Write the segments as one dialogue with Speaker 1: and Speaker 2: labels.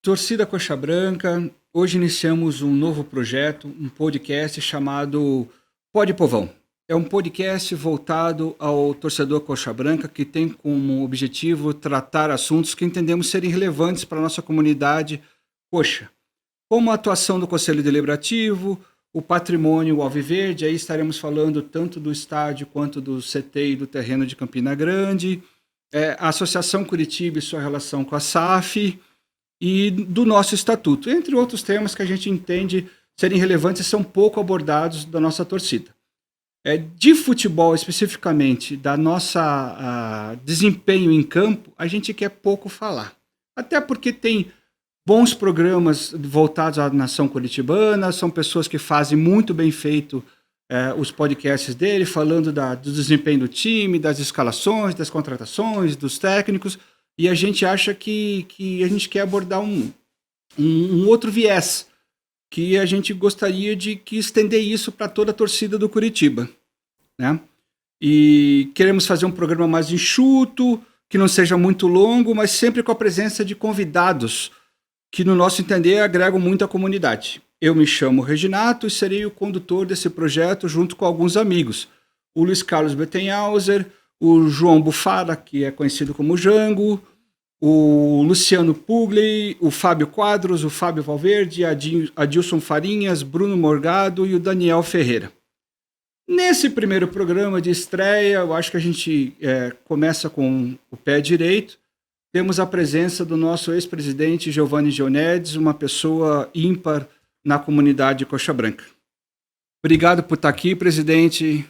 Speaker 1: Torcida Coxa Branca, hoje iniciamos um novo projeto, um podcast chamado Pode Povão. É um podcast voltado ao torcedor Coxa Branca que tem como objetivo tratar assuntos que entendemos serem relevantes para a nossa comunidade coxa, como a atuação do Conselho Deliberativo, o patrimônio alviverde, aí estaremos falando tanto do estádio quanto do CT e do terreno de Campina Grande, a Associação Curitiba e sua relação com a SAF, e do nosso estatuto, entre outros temas que a gente entende serem relevantes e são pouco abordados da nossa torcida. De futebol especificamente, da nossa desempenho em campo, a gente quer pouco falar. Até porque tem bons programas voltados à nação curitibana, são pessoas que fazem muito bem feito os podcasts dele, falando do desempenho do time, das escalações, das contratações, dos técnicos, e a gente acha que a gente quer abordar um outro viés, que a gente gostaria de estender isso para toda a torcida do Curitiba, né? E queremos fazer um programa mais enxuto, que não seja muito longo, mas sempre com a presença de convidados que, no nosso entender, agregam muito à comunidade. Eu me chamo Reginato e serei o condutor desse projeto junto com alguns amigos. O Luiz Carlos Bettenhauser, o João Bufara, que é conhecido como Jango, o Luciano Pugli, o Fábio Quadros, o Fábio Valverde, Adilson Farinhas, Bruno Morgado e o Daniel Ferreira. Nesse primeiro programa de estreia, eu acho que a gente começa com o pé direito. Temos a presença do nosso ex-presidente Giovanni Gionedes, uma pessoa ímpar na comunidade Coxa Branca. Obrigado por estar aqui, presidente.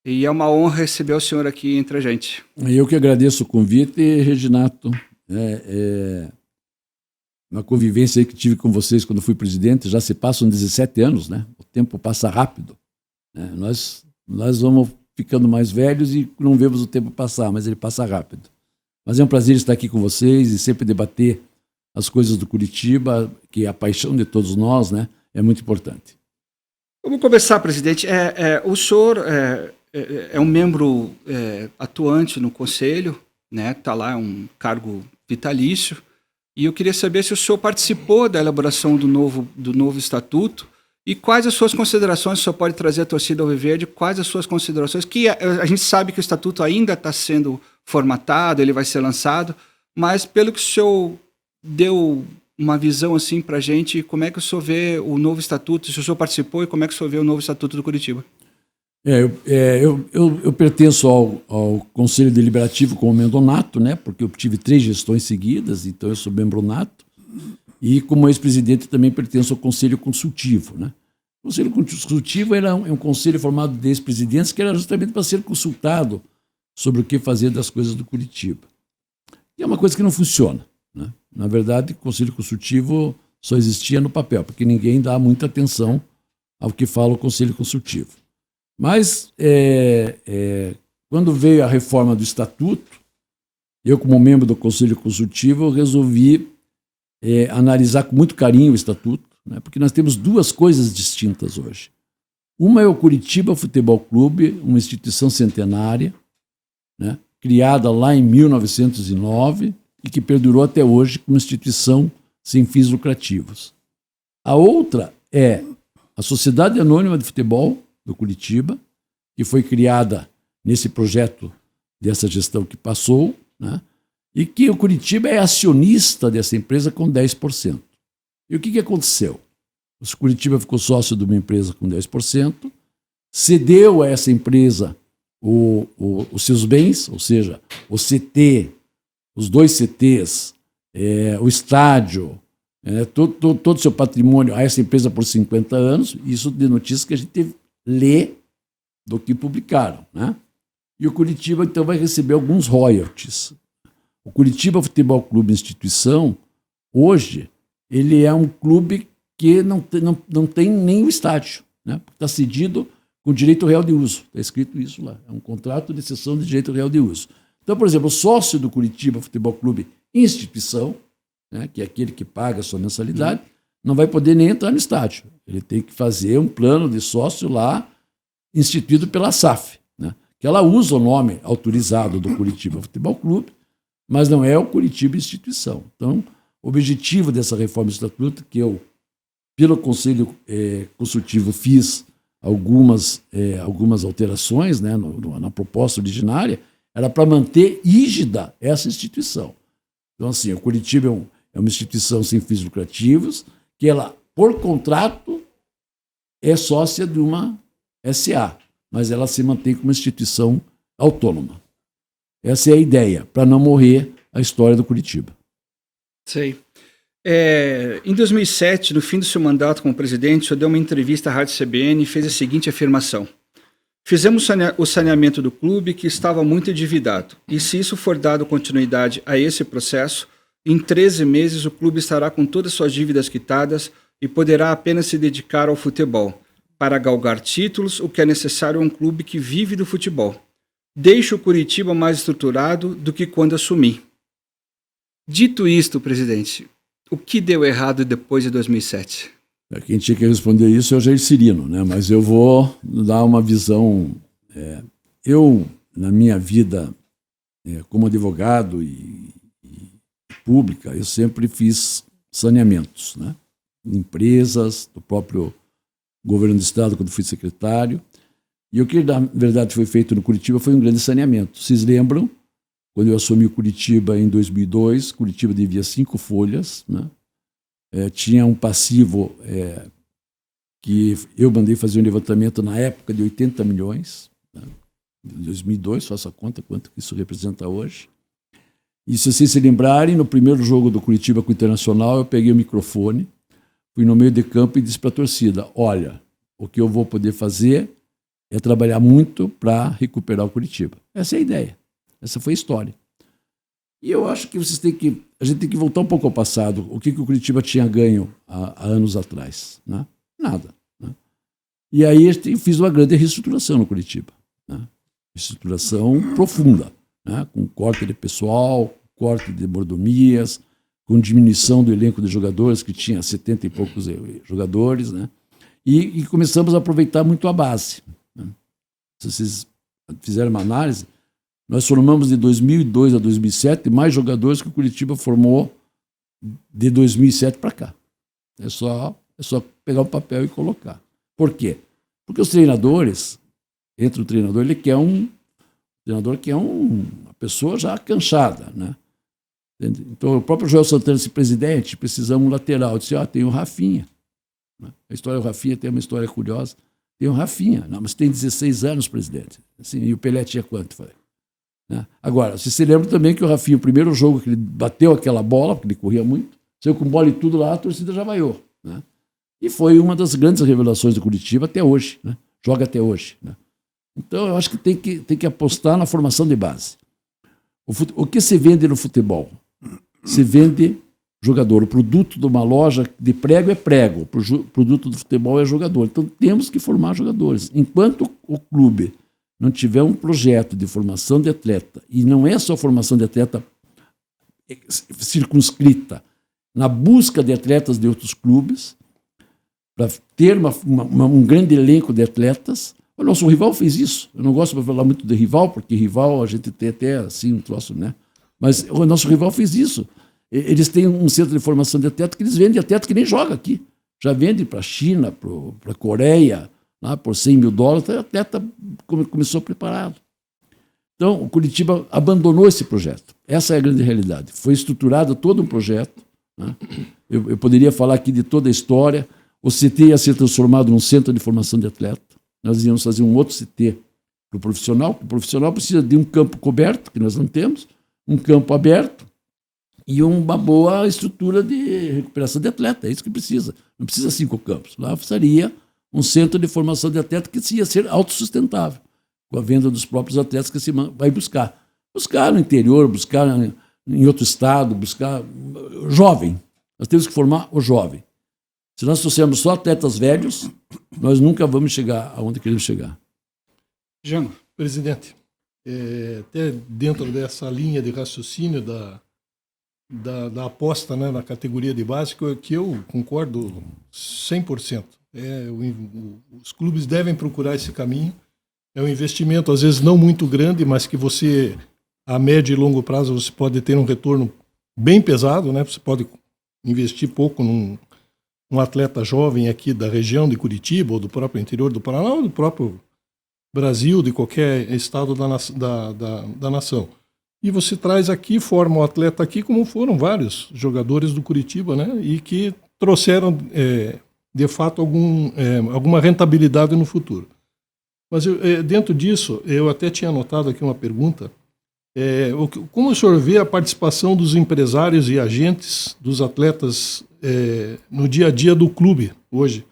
Speaker 1: E é uma honra receber o senhor aqui entre a gente.
Speaker 2: Eu que agradeço o convite, Reginato. Uma convivência aí que tive com vocês quando fui presidente, já se passam 17 anos, né? O tempo passa rápido. Né? Nós vamos ficando mais velhos e não vemos o tempo passar, mas ele passa rápido. Mas é um prazer estar aqui com vocês e sempre debater as coisas do Curitiba, que é a paixão de todos nós, né? É muito importante.
Speaker 1: Vamos começar, presidente. O senhor é um membro atuante no Conselho, né? Está lá, é um cargo vitalício. E eu queria saber se o senhor participou da elaboração do novo estatuto e quais as suas considerações, o senhor pode trazer a torcida alviverde, quais as suas considerações, que a gente sabe que o estatuto ainda está sendo formatado, ele vai ser lançado, mas pelo que o senhor deu uma visão assim para a gente, como é que o senhor vê o novo estatuto, se o senhor participou e como é que o senhor vê o novo estatuto do Curitiba?
Speaker 2: Eu pertenço ao Conselho Deliberativo como membro nato, né? Porque eu tive 3 gestões seguidas, então eu sou membro nato. E como ex-presidente também pertenço ao Conselho Consultivo, né? O Conselho Consultivo é um conselho formado de ex-presidentes que era justamente para ser consultado sobre o que fazer das coisas do Curitiba. E é uma coisa que não funciona, né? Na verdade, o Conselho Consultivo só existia no papel, porque ninguém dá muita atenção ao que fala o Conselho Consultivo. Mas, quando veio a reforma do Estatuto, eu, como membro do Conselho Consultivo, resolvi analisar com muito carinho o Estatuto, né, porque nós temos 2 coisas distintas hoje. Uma é o Curitiba Futebol Clube, uma instituição centenária, né, criada lá em 1909 e que perdurou até hoje como instituição sem fins lucrativos. A outra é a Sociedade Anônima de Futebol do Curitiba, que foi criada nesse projeto dessa gestão que passou, né? E que o Curitiba é acionista dessa empresa com 10%. E o que aconteceu? O Curitiba ficou sócio de uma empresa com 10%, cedeu a essa empresa os seus bens, ou seja, o CT, os 2 CTs, o estádio, todo o seu patrimônio a essa empresa por 50 anos, isso de notícias que a gente lê do que publicaram, né? E o Curitiba, então, vai receber alguns royalties. O Curitiba Futebol Clube Instituição, hoje, ele é um clube que não tem nem o estádio, né? Está cedido com direito real de uso. Está escrito isso lá. É um contrato de cessão de direito real de uso. Então, por exemplo, o sócio do Curitiba Futebol Clube Instituição, né, que é aquele que paga a sua mensalidade, não vai poder nem entrar no estádio. Ele tem que fazer um plano de sócio lá, instituído pela SAF, né, que ela usa o nome autorizado do Curitiba Futebol Clube, mas não é o Curitiba Instituição. Então, O objetivo dessa reforma do Estatuto, que eu, pelo Conselho Consultivo, fiz algumas alterações, né, na proposta originária, era para manter rígida essa instituição. Então, assim, o Curitiba é uma instituição sem fins lucrativos, que ela, por contrato, é sócia de uma SA, mas ela se mantém como instituição autônoma. Essa é a ideia, para não morrer a história do Curitiba.
Speaker 1: Sei. Em 2007, no fim do seu mandato como presidente, o senhor deu uma entrevista à Rádio CBN e fez a seguinte afirmação: fizemos o saneamento do clube, que estava muito endividado, e se isso for dado continuidade a esse processo, em 13 meses o clube estará com todas suas dívidas quitadas e poderá apenas se dedicar ao futebol, para galgar títulos, o que é necessário a um clube que vive do futebol. Deixe o Curitiba mais estruturado do que quando assumi. Dito isto, presidente, o que deu errado depois de 2007?
Speaker 2: Quem tinha que responder isso é o Jair Cirino, né? Mas eu vou dar uma visão. Eu, na minha vida como advogado e pública, eu sempre fiz saneamentos, né? Empresas, do próprio governo do estado, quando fui secretário. E o que, na verdade, foi feito no Curitiba foi um grande saneamento. Vocês lembram? Quando eu assumi o Curitiba em 2002, Curitiba devia 5 folhas, né? Tinha um passivo que eu mandei fazer um levantamento na época de 80 milhões, né? Em 2002, faça a conta quanto isso representa hoje. E se vocês se lembrarem, no primeiro jogo do Curitiba com o Internacional, eu peguei o microfone, fui no meio de campo e disse para a torcida: olha, o que eu vou poder fazer é trabalhar muito para recuperar o Curitiba. Essa é a ideia. Essa foi a história. E eu acho que a gente tem que voltar um pouco ao passado. O que o Curitiba tinha ganho há anos atrás? Né? Nada. Né? E aí eu fiz uma grande reestruturação no Curitiba. Né? Reestruturação profunda, né? Com corte de pessoal, corte de mordomias, com diminuição do elenco de jogadores, que tinha 70 e poucos jogadores. Né? E começamos a aproveitar muito a base. Né? Se vocês fizeram uma análise, nós formamos de 2002 a 2007 mais jogadores que o Curitiba formou de 2007 para cá. É só pegar o papel e colocar. Por quê? Porque os treinadores, entre o treinador, ele quer um treinador que é uma pessoa já cansada, né? Então, o próprio Joel Santana disse: presidente, precisamos um lateral. Eu disse: tem o Rafinha. A história do Rafinha tem uma história curiosa. Tem o Rafinha. Não, mas tem 16 anos, presidente. Assim, e o Pelé tinha quanto? Falei. Agora, você se lembra também que o Rafinha, o primeiro jogo que ele bateu aquela bola, porque ele corria muito, saiu com bola e tudo lá, a torcida já vaiou. Né? E foi uma das grandes revelações do Curitiba até hoje. Né? Joga até hoje. Né? Então, eu acho que tem que apostar na formação de base. O que se vende no futebol? Se vende jogador. O produto de uma loja de prego é prego. O produto do futebol é jogador. Então, temos que formar jogadores. Enquanto o clube não tiver um projeto de formação de atleta, e não é só formação de atleta circunscrita, na busca de atletas de outros clubes, para ter um grande elenco de atletas. O nosso rival fez isso. Eu não gosto de falar muito de rival, porque rival a gente tem até assim um troço, né? Mas o nosso rival fez isso. Eles têm um centro de formação de atleta que eles vendem atleta que nem joga aqui. Já vendem para a China, para a Coreia, lá por $100 mil, o atleta começou preparado. Então, o Curitiba abandonou esse projeto. Essa é a grande realidade. Foi estruturado todo um projeto. Né? Eu poderia falar aqui de toda a história. O CT ia ser transformado num centro de formação de atleta. Nós íamos fazer um outro CT para o profissional. O profissional precisa de um campo coberto, que nós não temos, um campo aberto e uma boa estrutura de recuperação de atleta. É isso que precisa. Não precisa 5 campos. Lá seria um centro de formação de atleta que ia ser autossustentável, com a venda dos próprios atletas que se vai buscar. Buscar no interior, buscar em outro estado, buscar jovem. Nós temos que formar o jovem. Se nós trouxermos só atletas velhos, nós nunca vamos chegar aonde queremos chegar.
Speaker 1: Jango.
Speaker 3: Presidente, até dentro dessa linha de raciocínio da aposta, né, na categoria de base, que eu concordo 100%. Os clubes devem procurar esse caminho. É um investimento, às vezes, não muito grande, mas que você, a médio e longo prazo, você pode ter um retorno bem pesado, né? Você pode investir pouco num atleta jovem aqui da região de Curitiba, ou do próprio interior do Paraná, ou do próprio Brasil, de qualquer estado da nação. E você traz aqui, forma o atleta aqui, como foram vários jogadores do Curitiba, né? E que trouxeram, de fato, alguma rentabilidade no futuro. Mas dentro disso, eu até tinha anotado aqui uma pergunta. Como o senhor vê a participação dos empresários e agentes dos atletas no dia a dia do clube hoje?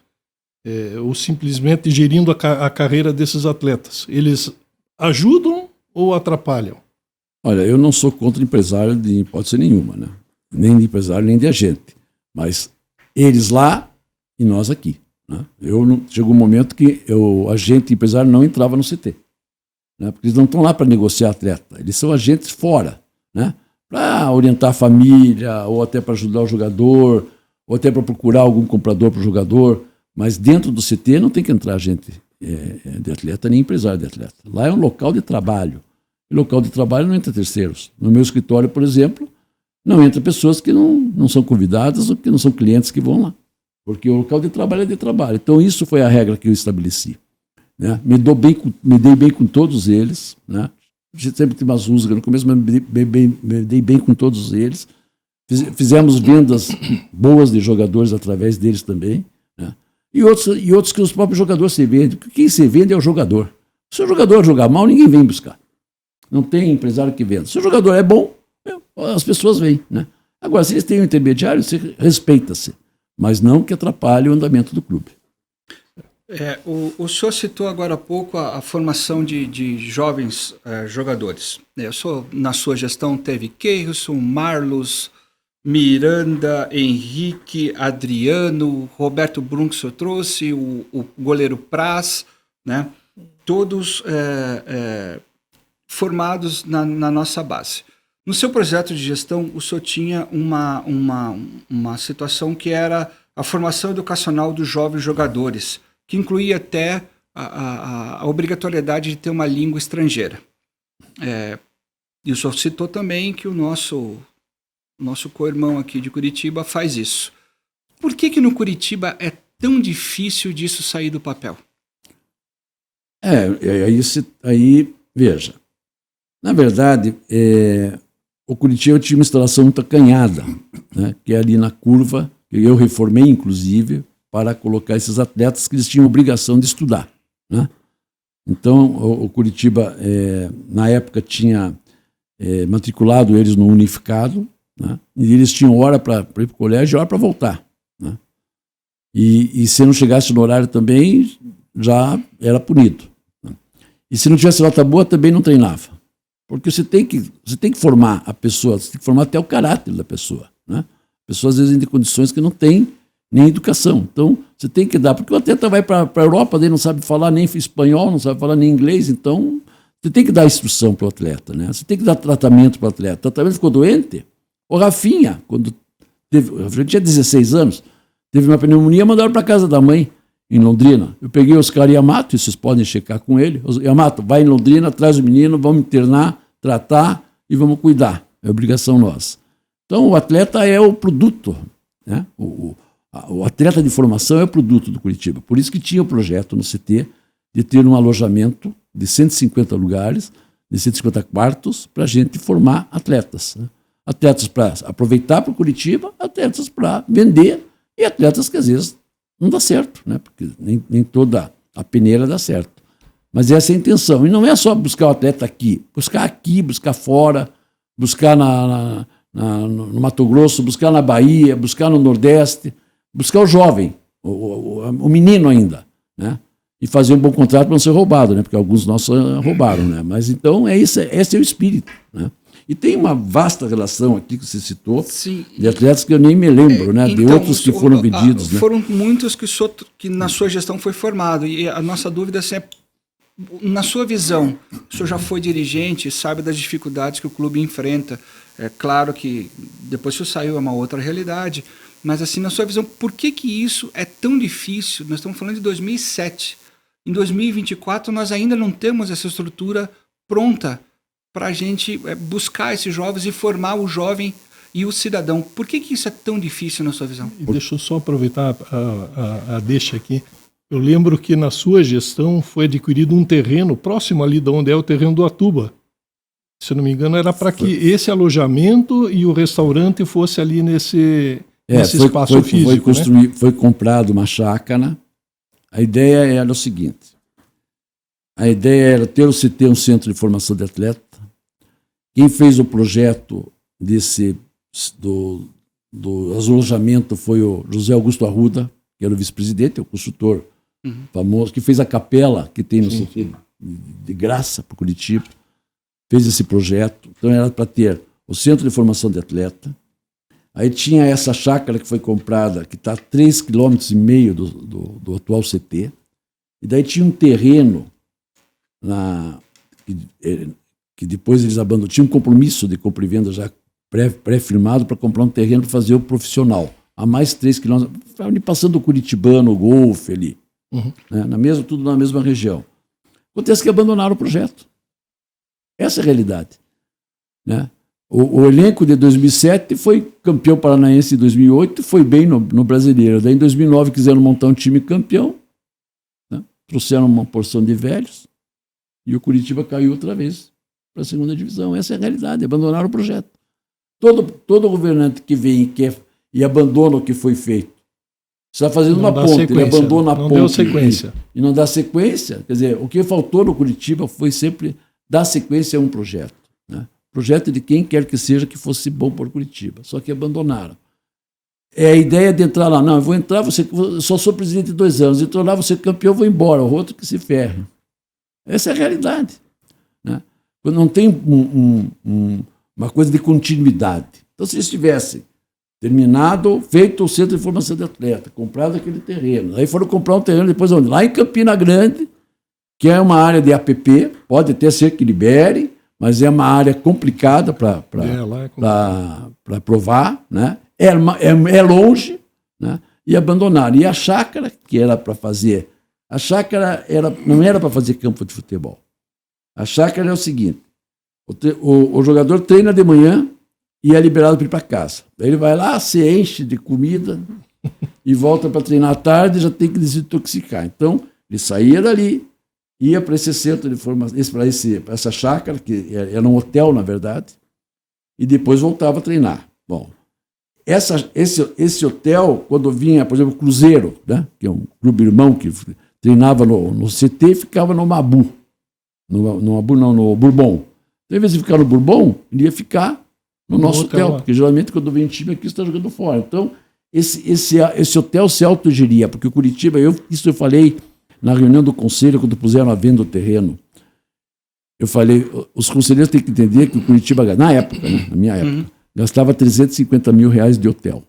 Speaker 3: Ou simplesmente gerindo a carreira desses atletas? Eles ajudam ou atrapalham?
Speaker 2: Olha, eu não sou contra empresário de hipótese nenhuma, né? Nem de empresário, nem de agente. Mas eles lá e nós aqui. Né? Chegou um momento que o agente e empresário não entrava no CT. Né? Porque eles não estão lá para negociar atleta. Eles são agentes fora, né? Para orientar a família, ou até para ajudar o jogador, ou até para procurar algum comprador para o jogador. Mas dentro do CT não tem que entrar agente de atleta, nem empresário de atleta. Lá é um local de trabalho. E local de trabalho não entra terceiros. No meu escritório, por exemplo, não entra pessoas que não são convidadas ou que não são clientes que vão lá. Porque o local de trabalho é de trabalho. Então, isso foi a regra que eu estabeleci. Né? Me dei bem com todos eles. Né? Sempre tive umas rusgas no começo, mas me dei bem com todos eles. Fizemos vendas boas de jogadores através deles também. Né? E outros que os próprios jogadores se vendem. Porque quem se vende é o jogador. Se o jogador jogar mal, ninguém vem buscar. Não tem empresário que venda. Se o jogador é bom, as pessoas vêm. Né? Agora, se eles têm um intermediário, respeita-se. Mas não que atrapalhe o andamento do clube.
Speaker 1: O senhor citou agora há pouco a formação de jovens jogadores. Na sua gestão teve Keirson, Marlos, Miranda, Henrique, Adriano, Roberto Brum, que o senhor trouxe, o goleiro Praz, né? Todos formados na nossa base. No seu projeto de gestão, o senhor tinha uma situação que era a formação educacional dos jovens jogadores, que incluía até a obrigatoriedade de ter uma língua estrangeira. E o senhor citou também que o nosso co-irmão aqui de Curitiba faz isso. Por que no Curitiba é tão difícil disso sair do papel?
Speaker 2: Aí veja, na verdade, o Curitiba tinha uma instalação muito acanhada, né, que é ali na curva, que eu reformei, inclusive, para colocar esses atletas que eles tinham obrigação de estudar. Né? Então, o Curitiba, na época, tinha matriculado eles no unificado, né, e eles tinham hora para ir para o colégio e hora para voltar. Né? E se não chegasse no horário também, já era punido. Né? E se não tivesse nota boa, também não treinava. Porque você tem que formar a pessoa, você tem que formar até o caráter da pessoa. Né? Pessoas, às vezes, em condições que não têm nem educação. Então, você tem que dar. Porque o atleta vai para a Europa, daí não sabe falar nem espanhol, não sabe falar nem inglês. Então, você tem que dar instrução para o atleta. Né? Você tem que dar tratamento para o atleta. O tratamento ficou doente. O Rafinha, quando o Rafinha tinha 16 anos, teve uma pneumonia, mandaram para casa da mãe, em Londrina. Eu peguei o Oscar Yamato, e vocês podem checar com ele. Yamato, vai em Londrina, traz o menino, vamos internar, tratar e vamos cuidar. É obrigação nossa. Então, o atleta é o produto. Né? O atleta de formação é o produto do Curitiba. Por isso que tinha o projeto no CT de ter um alojamento de 150 lugares, de 150 quartos, para a gente formar atletas. Né? Atletas para aproveitar para o Curitiba, atletas para vender e atletas que às vezes não dá certo, né? Porque nem toda a peneira dá certo. Mas essa é a intenção. E não é só buscar o atleta aqui, buscar fora, buscar no Mato Grosso, buscar na Bahia, buscar no Nordeste, buscar o jovem, o menino ainda, né? E fazer um bom contrato para não ser roubado, né? Porque alguns nossos roubaram, né? Mas então esse é o espírito, né? E tem uma vasta relação aqui que você citou, sim, de atletas que eu nem me lembro, né? De outros que foram vendidos. Né?
Speaker 1: Foram muitos que na sua gestão foi formado. E a nossa dúvida assim, é, na sua visão, o senhor já foi dirigente, sabe das dificuldades que o clube enfrenta. É claro que depois que o senhor saiu é uma outra realidade, mas assim, na sua visão, por que isso é tão difícil? Nós estamos falando de 2007. Em 2024, nós ainda não temos essa estrutura pronta para a gente buscar esses jovens e formar o jovem e o cidadão. Por que isso é tão difícil na sua visão?
Speaker 3: E deixa eu só aproveitar a deixa aqui. Eu lembro que na sua gestão foi adquirido um terreno próximo ali de onde é o terreno do Atuba. Se não me engano, era para que esse alojamento e o restaurante fosse ali nesse espaço físico.
Speaker 2: Foi comprado uma chácara. A ideia era o seguinte. A ideia era ter o CT, um centro de formação de atleta. Quem fez o projeto do alojamento foi o José Augusto Arruda, que era o vice-presidente, o construtor famoso, que fez a capela que tem no CT de graça para Curitiba. Fez esse projeto. Então era para ter o centro de formação de atleta. Aí tinha essa chácara que foi comprada, que está a 3,5 km do atual CT. E daí tinha um terreno que depois eles abandonaram. Tinha um compromisso de compra e venda já pré-firmado para comprar um terreno para fazer o profissional. A mais 3 quilômetros, passando o Curitibano, o Golfe ali. Né? Tudo na mesma região. Acontece que abandonaram o projeto. Essa é a realidade. Né? O elenco de 2007 foi campeão paranaense em 2008, foi bem no brasileiro. Daí em 2009 quiseram montar um time campeão, né? Trouxeram uma porção de velhos e o Curitiba caiu outra vez para a segunda divisão. Essa é a realidade, abandonaram o projeto. Todo governante que vem e abandona o que foi feito, está fazendo uma ponte, ele abandona a ponte. Não deu sequência. E não dá sequência. Quer dizer, o que faltou no Curitiba foi sempre dar sequência a um projeto. Né? Projeto de quem quer que seja que fosse bom para Curitiba. Só que abandonaram. É a ideia de entrar lá. Não, eu vou entrar, eu só sou presidente de 2 anos. Entrou lá, você é campeão, eu vou embora. O outro que se ferre. Essa é a realidade. Né? Não tem uma coisa de continuidade. Então, se eles tivessem terminado, feito o centro de formação de atleta, comprado aquele terreno, aí foram comprar um terreno depois onde? Lá em Campina Grande, que é uma área de APP, pode até ser que libere, mas é uma área complicada para aprovar, né? É longe, né? E abandonaram. E a chácara, que era para fazer, a chácara não era para fazer campo de futebol. A chácara é o seguinte, o jogador treina de manhã e é liberado para ir para casa. Daí ele vai lá, se enche de comida e volta para treinar à tarde e já tem que desintoxicar. Então, ele saía dali, ia para esse centro de formação, para essa chácara, que era um hotel, na verdade, e depois voltava a treinar. Bom, esse hotel, quando vinha, por exemplo, o Cruzeiro, né, que é um clube irmão que treinava no CT, ficava no Mabu. No Bourbon. Então, em vez de ficar no Bourbon, ele ia ficar no nosso hotel, porque geralmente quando vem time aqui está jogando fora. Então, esse hotel se autogeria, porque o Curitiba, isso eu falei na reunião do conselho, quando puseram a venda o terreno. Eu falei, os conselheiros têm que entender que o Curitiba, na época, né, na minha época, gastava 350 mil reais de hotel.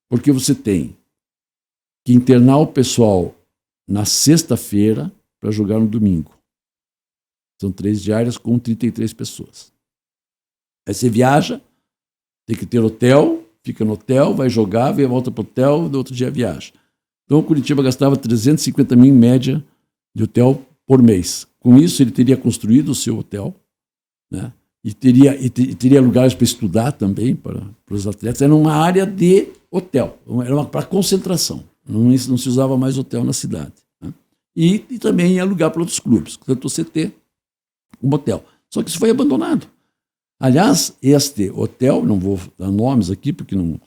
Speaker 2: Porque você tem que internar o pessoal na sexta-feira para jogar no domingo. São 3 diárias com 33 pessoas. Aí você viaja, tem que ter hotel, fica no hotel, vai jogar, volta para o hotel, no outro dia viaja. Então o Curitiba gastava 350 mil em média de hotel por mês. Com isso ele teria construído o seu hotel, né? E teria lugares para estudar também para os atletas. Era uma área de hotel, era para concentração. Não se usava mais hotel na cidade. Né? E também ia lugar para outros clubes, tanto o CT como o hotel. Só que isso foi abandonado. Aliás, este hotel, não vou dar nomes aqui porque não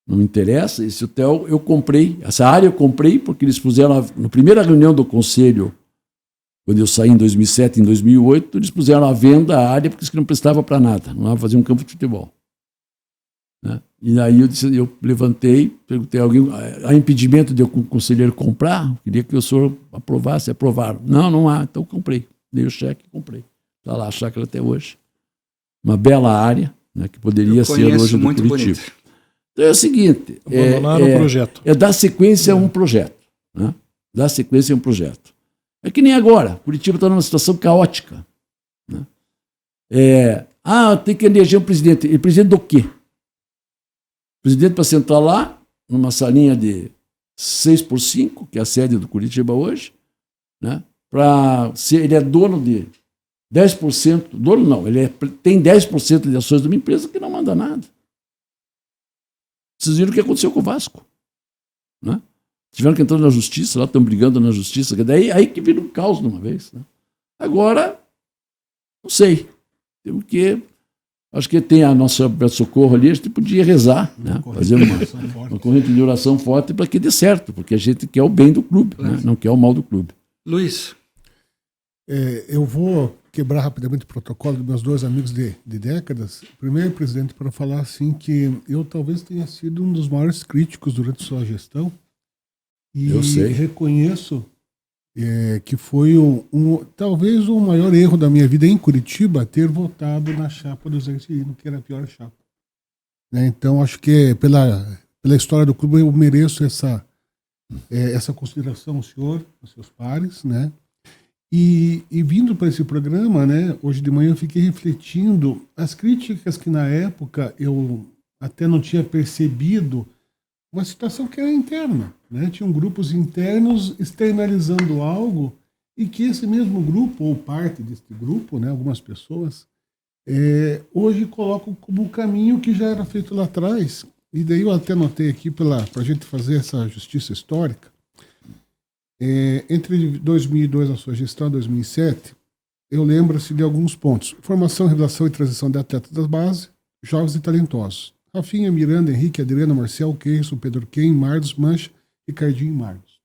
Speaker 2: me interessa, esse hotel eu comprei, essa área eu comprei porque eles puseram, na primeira reunião do conselho, quando eu saí em 2007, em 2008, eles puseram à venda a área porque isso não prestava para nada, não dava para fazer um campo de futebol. Né? E aí eu levantei, perguntei a alguém, há impedimento de o conselheiro comprar? Queria que o senhor aprovasse, aprovaram. Não há, então comprei. Dei o cheque e comprei. Está lá a chácara até hoje. Uma bela área, né, que poderia ser hoje do Curitiba. Bonito. Então é o seguinte,
Speaker 3: abandonaram o projeto.
Speaker 2: É dar sequência a um projeto. Né? Dar sequência a um projeto. É que nem agora, Curitiba está numa situação caótica. Né? Tem que eleger um presidente. E presidente do quê? Presidente para sentar lá, numa salinha de 6x5, que é a sede do Curitiba hoje, né? Ele é dono de 10%, dono não, ele tem 10% de ações de uma empresa que não manda nada. Vocês viram o que aconteceu com o Vasco, né? Tiveram que entrar na justiça, lá estão brigando na justiça, daí aí que vira um caos de uma vez, né? Agora, não sei, temos que, acho que tem a nossa socorro ali, a gente podia rezar, né? Fazer uma corrente de oração forte para que dê certo, porque a gente quer o bem do clube, né? Não quer o mal do clube.
Speaker 1: Luiz.
Speaker 4: Eu vou quebrar rapidamente o protocolo dos meus dois amigos de décadas. Primeiro, presidente, para falar assim que eu talvez tenha sido um dos maiores críticos durante sua gestão. E
Speaker 2: eu sei.
Speaker 4: Reconheço que foi talvez o maior erro da minha vida em Curitiba ter votado na chapa do Zé Cirino, que era a pior chapa. Né? Então, acho que pela história do clube eu mereço essa consideração ao senhor, aos seus pares, né? E vindo para esse programa, né, hoje de manhã eu fiquei refletindo as críticas que na época eu até não tinha percebido, uma situação que era interna, né? Tinham grupos internos externalizando algo e que esse mesmo grupo, ou parte desse grupo, né, algumas pessoas, hoje colocam como um caminho que já era feito lá atrás. E daí eu até notei aqui para a gente fazer essa justiça histórica. Entre 2002, a sua gestão, 2007, eu lembro-se de alguns pontos. Formação, revelação e transição de atletas da base, jovens e talentosos. Rafinha, Miranda, Henrique, Adriana, Marcel, Keison, Pedro Ken, Marlos, Mancha, Ricardinho e Marlos.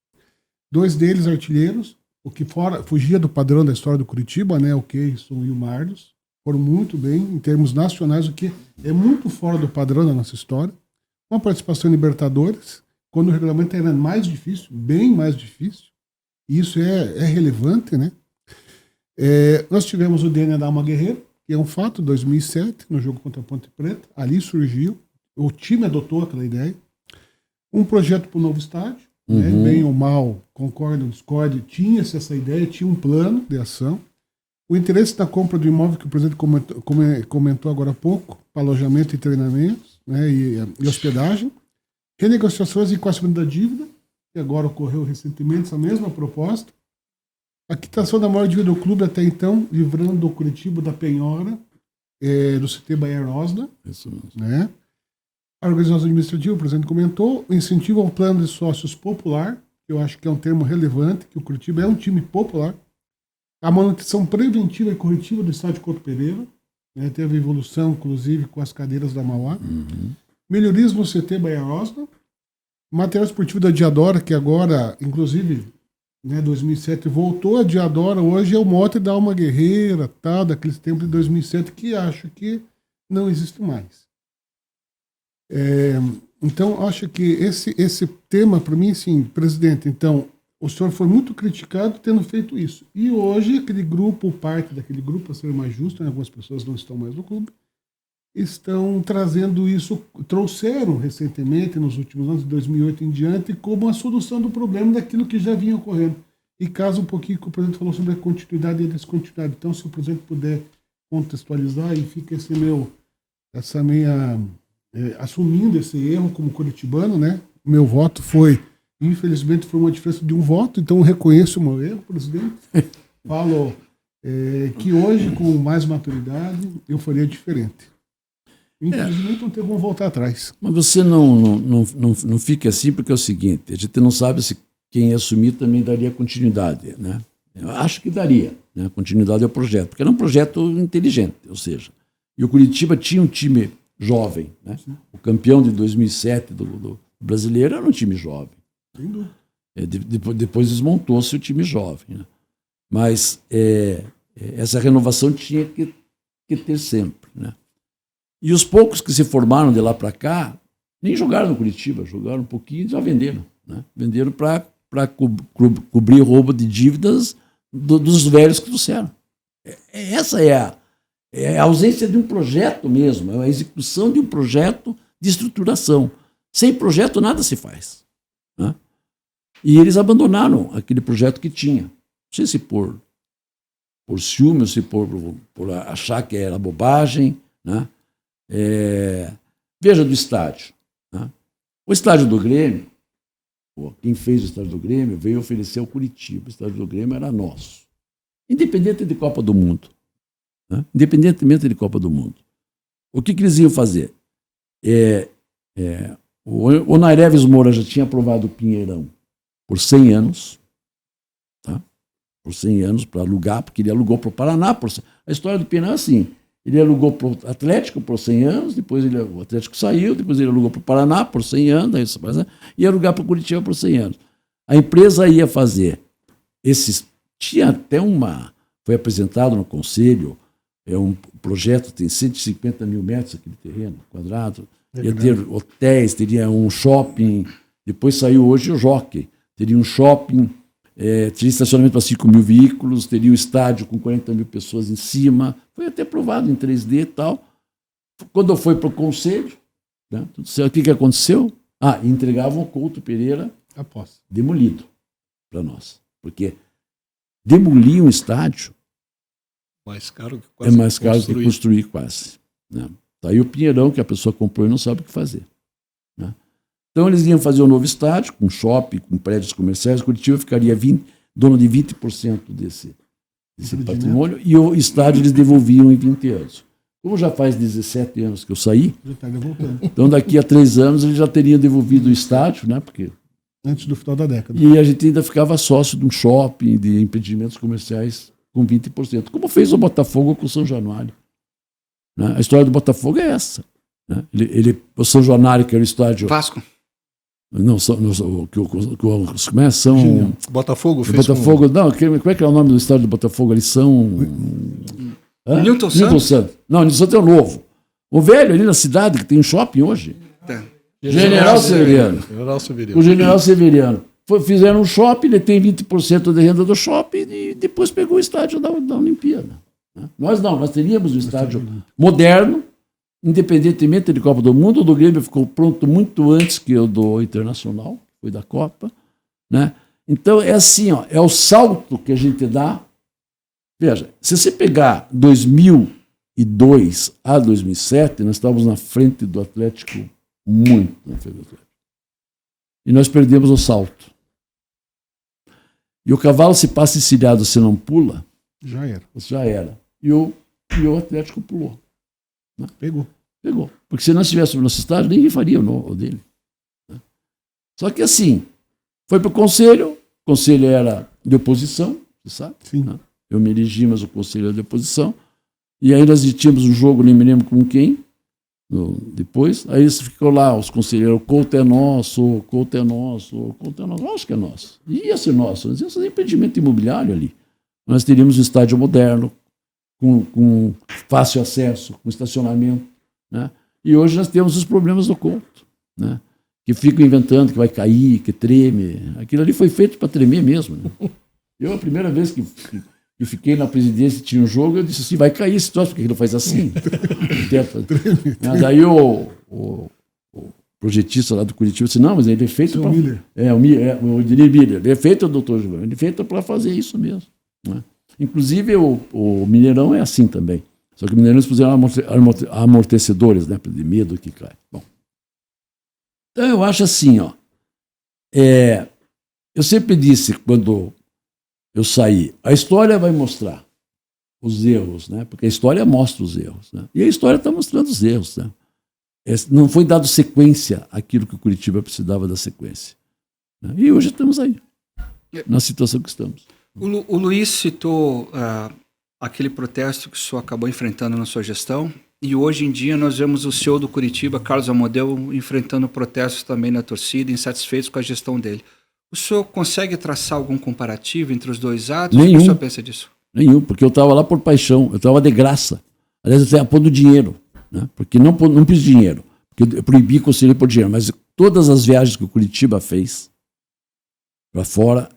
Speaker 4: 2 deles artilheiros, o que fugia do padrão da história do Curitiba, né, o Keison e o Marlos. Foram muito bem em termos nacionais, o que é muito fora do padrão da nossa história. Uma participação em Libertadores, quando o regulamento era mais difícil, bem mais difícil, e isso é relevante, né? Nós tivemos o DNA da Alma Guerreiro, que é um fato, 2007, no jogo contra a Ponte Preta, ali surgiu, o time adotou aquela ideia, um projeto para o novo estádio, né? Bem ou mal, concorda ou discorde, tinha-se essa ideia, tinha um plano de ação, o interesse da compra do imóvel que o presidente comentou agora há pouco, para alojamento e treinamentos, né? e hospedagem, renegociações e quassimento da dívida, que agora ocorreu recentemente, essa mesma proposta. A quitação da maior dívida do clube até então, livrando o Curitiba da penhora do CT Bahia Osda.
Speaker 2: Isso mesmo.
Speaker 4: Né? A organização administrativa, o presidente comentou, o incentivo ao plano de sócios popular, que eu acho que é um termo relevante, que o Curitiba é um time popular. A manutenção preventiva e corretiva do estádio Couto Pereira, né? Teve evolução, inclusive, com as cadeiras da Mauá. Melhorias no CT Bahia Osda, material esportivo da Diadora, que agora, inclusive, né, 2007, voltou a Diadora, hoje é o mote da Alma Guerreira, tal, daqueles tempos de 2007, que acho que não existe mais. Então, acho que esse tema, para mim, sim, presidente, então, o senhor foi muito criticado tendo feito isso. E hoje, aquele grupo, parte daquele grupo, para ser mais justo, né, algumas pessoas não estão mais no clube, estão trazendo isso, trouxeram recentemente, nos últimos anos, de 2008 em diante, como a solução do problema daquilo que já vinha ocorrendo. E caso um pouquinho que o presidente falou sobre a continuidade e a descontinuidade. Então, se o presidente puder contextualizar, e fica assumindo esse erro como curitibano, né? O meu voto infelizmente, foi uma diferença de um voto, então eu reconheço o meu erro, presidente. Falo que hoje, com mais maturidade, eu faria diferente. Infelizmente não tem como voltar atrás.
Speaker 2: Mas você não fica assim, porque é o seguinte, a gente não sabe se quem assumir também daria continuidade, né? Eu acho que daria, né? Continuidade ao projeto, porque era um projeto inteligente, ou seja, e o Curitiba tinha um time jovem, né? O campeão de 2007 do brasileiro era um time jovem.
Speaker 4: Sem dúvida.
Speaker 2: Depois desmontou-se o time jovem, né? Mas essa renovação tinha que ter sempre, né? E os poucos que se formaram de lá para cá, nem jogaram no Curitiba, jogaram um pouquinho e já venderam, né? Venderam para cobrir roubo de dívidas dos velhos que trouxeram. Essa é a ausência de um projeto mesmo, é a execução de um projeto de estruturação. Sem projeto nada se faz, né? E eles abandonaram aquele projeto que tinha. Não sei se por ciúme, ou se por achar que era bobagem, né? Veja do estádio, né? O estádio do Grêmio, quem fez o estádio do Grêmio veio oferecer ao Curitiba. O estádio do Grêmio era nosso, independente de Copa do Mundo, né? Independentemente de Copa do Mundo. O que eles iam fazer? O Naireves Moura já tinha aprovado o Pinheirão por 100 anos, tá? Por 100 anos para alugar, porque ele alugou para o Paraná. A história do Pinheirão é assim, ele alugou para o Atlético por 100 anos, depois o Atlético saiu, depois ele alugou para o Paraná por 100 anos, ia alugar para o Curitiba por 100 anos. A empresa ia fazer tinha até foi apresentado no conselho, um projeto, tem 150 mil metros aquele terreno quadrado, ia ter hotéis, teria um shopping, depois saiu hoje o Jockey, teria um shopping, teria estacionamento para 5 mil veículos, teria um estádio com 40 mil pessoas em cima, foi até aprovado em 3D e tal. Quando foi para o conselho, né, tudo certo, o que aconteceu? Entregavam o Couto Pereira demolido para nós, porque demolir um estádio
Speaker 3: mais caro que
Speaker 2: é mais caro que construir quase. Né? Tá aí o Pinheirão, que a pessoa comprou e não sabe o que fazer. Né? Então eles iam fazer um novo estádio, com shopping, com prédios comerciais. Curitiba ficaria dono de 20% desse patrimônio, e o estádio eles devolviam em 20 anos. Como já faz 17 anos que eu saí, então daqui a 3 anos eles já teriam devolvido o estádio, né? Porque
Speaker 4: antes do final da década.
Speaker 2: E a gente ainda ficava sócio de um shopping, de empreendimentos comerciais com 20%, como fez o Botafogo com o São Januário. Né? A história do Botafogo é essa. Né? O São Januário, que era o estádio...
Speaker 1: Vasco.
Speaker 2: Não, os começam... São...
Speaker 3: Botafogo fez
Speaker 2: Botafogo, não, como é que é o nome do estádio do Botafogo? Eles são...
Speaker 1: Newton Santos?
Speaker 2: Não, Newton Santos é o novo. O velho ali na cidade, que tem um shopping hoje. General Severiano. O General Severiano. Fizeram um shopping, ele tem 20% de renda do shopping e depois pegou o estádio da Olimpíada. Né? Nós teríamos um estádio moderno, independentemente de Copa do Mundo. O do Grêmio ficou pronto muito antes que o do Internacional, foi da Copa. Né? Então é assim, é o salto que a gente dá. Veja, se você pegar 2002 a 2007, nós estávamos na frente do Atlético, muito na frente do Atlético. E nós perdemos o salto. E o cavalo, se passa encilhado, se não pula,
Speaker 4: já
Speaker 2: era. E o Atlético pulou. Né?
Speaker 4: Pegou.
Speaker 2: Porque se nós tivéssemos no nosso estádio, ninguém faria o dele. Né? Só que assim, foi para o conselho era de oposição, você sabe?
Speaker 4: Sim.
Speaker 2: Né? Eu me elegi, mas o conselho era de oposição. E aí nós tínhamos um jogo, nem me lembro com quem, depois. Aí eles ficou lá, os conselheiros, o Couto é nosso, acho que é nosso. Ia ser nosso, nós íamos fazer empreendimento imobiliário ali. Nós teríamos um estádio moderno, com fácil acesso, com estacionamento. Né? E hoje nós temos os problemas do Couto, né? Que ficam inventando que vai cair, que treme. Aquilo ali foi feito para tremer mesmo. Né? Eu, a primeira vez que eu fiquei na presidência e tinha um jogo, eu disse assim, vai cair esse troço, porque ele não faz assim. Daí o projetista lá do Curitiba disse, não, mas ele é feito para... o Edir Miller, ele é feito, doutor Gilberto, ele é feito para fazer isso mesmo. Né? Inclusive o Mineirão é assim também. Só que o Mineirão eles puseram amortecedores, né, de medo que cai. Bom. Então eu acho assim, eu sempre disse, quando eu saí, a história vai mostrar os erros, né? Porque a história mostra os erros. Né? E a história está mostrando os erros. Né? Não foi dado sequência àquilo que o Curitiba precisava da sequência. Né? E hoje estamos aí, na situação que estamos.
Speaker 1: O Luiz citou aquele protesto que o senhor acabou enfrentando na sua gestão, e hoje em dia nós vemos o CEO do Curitiba, Carlos Amodeu, enfrentando protestos também na torcida, insatisfeitos com a gestão dele. O senhor consegue traçar algum comparativo entre os dois atos?
Speaker 2: Nenhum.
Speaker 1: O que o senhor pensa disso?
Speaker 2: Nenhum, porque eu estava lá por paixão, eu estava de graça. Aliás, eu estava pondo dinheiro, né? Porque não pus dinheiro, porque eu proibi conselheiro por dinheiro, mas todas as viagens que o Curitiba fez para fora,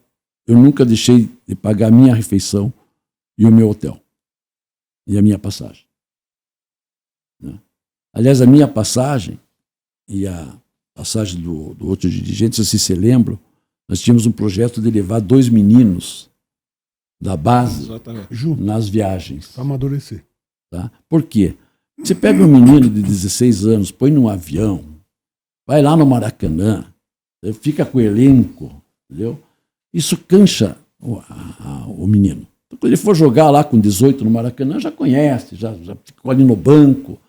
Speaker 2: eu nunca deixei de pagar a minha refeição e o meu hotel, e a minha passagem. Né? Aliás, a minha passagem e a passagem do outro dirigente, se você lembra, nós tínhamos um projeto de levar 2 meninos da base nas viagens.
Speaker 4: Para amadurecer.
Speaker 2: Tá? Por quê? Você pega um menino de 16 anos, põe num avião, vai lá no Maracanã, fica com o elenco, entendeu? Isso cansa o menino. Então, quando ele for jogar lá com 18 no Maracanã, já conhece, já ficou ali no banco.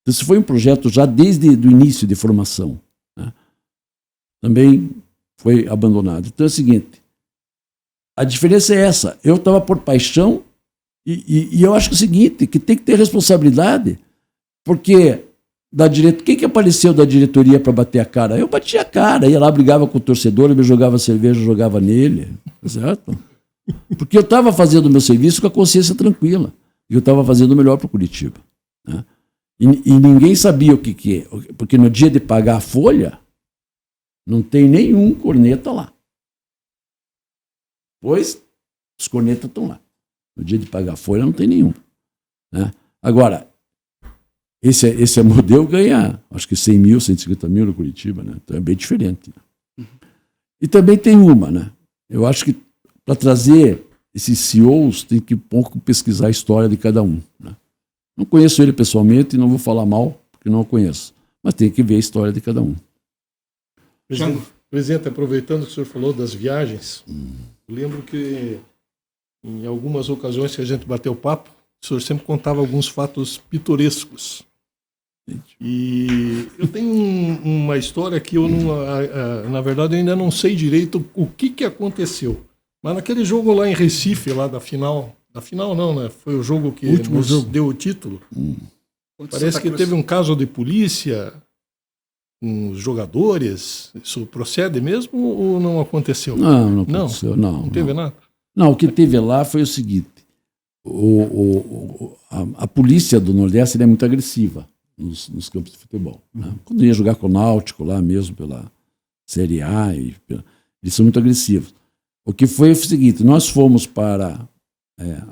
Speaker 2: Então, isso foi um projeto já desde o início de formação. Né? também foi abandonado. Então é o seguinte, a diferença é essa. Eu estava por paixão e eu acho que é o seguinte, que tem que ter responsabilidade, porque quem que apareceu da diretoria para bater a cara? Eu batia a cara, ia lá, brigava com o torcedor, me jogava cerveja, jogava nele, certo? Porque eu estava fazendo o meu serviço com a consciência tranquila. E eu estava fazendo o melhor para o Curitiba. Né? E ninguém sabia o que é. Porque no dia de pagar a folha, não tem nenhum corneta lá. Pois os cornetas estão lá. No dia de pagar a folha, não tem nenhum. Né? Agora, esse modelo ganha, acho que 100 mil, 150 mil no Curitiba. Né? Então é bem diferente. Né? E também tem uma, né? Eu acho que para trazer esses CEOs, tem que um pouco pesquisar a história de cada um. Né? Não conheço ele pessoalmente e não vou falar mal, porque não o conheço. Mas tem que ver a história de cada um.
Speaker 3: Presidente, aproveitando que o senhor falou das viagens, eu lembro que em algumas ocasiões que a gente bateu papo, o senhor sempre contava alguns fatos pitorescos. E eu tenho uma história que eu não, na verdade, eu ainda não sei direito o que aconteceu. Mas naquele jogo lá em Recife, lá da final não, né? Foi o jogo que nos deu o título. Parece que teve um caso de polícia com os jogadores. Isso procede mesmo ou não aconteceu?
Speaker 2: Não aconteceu. Não
Speaker 3: teve nada?
Speaker 2: Não, o que teve lá foi o seguinte. A polícia do Nordeste é muito agressiva nos campos de futebol. Né? Quando ia jogar com o Náutico lá mesmo pela Série A, eles são muito agressivos. O que foi o seguinte, nós fomos para...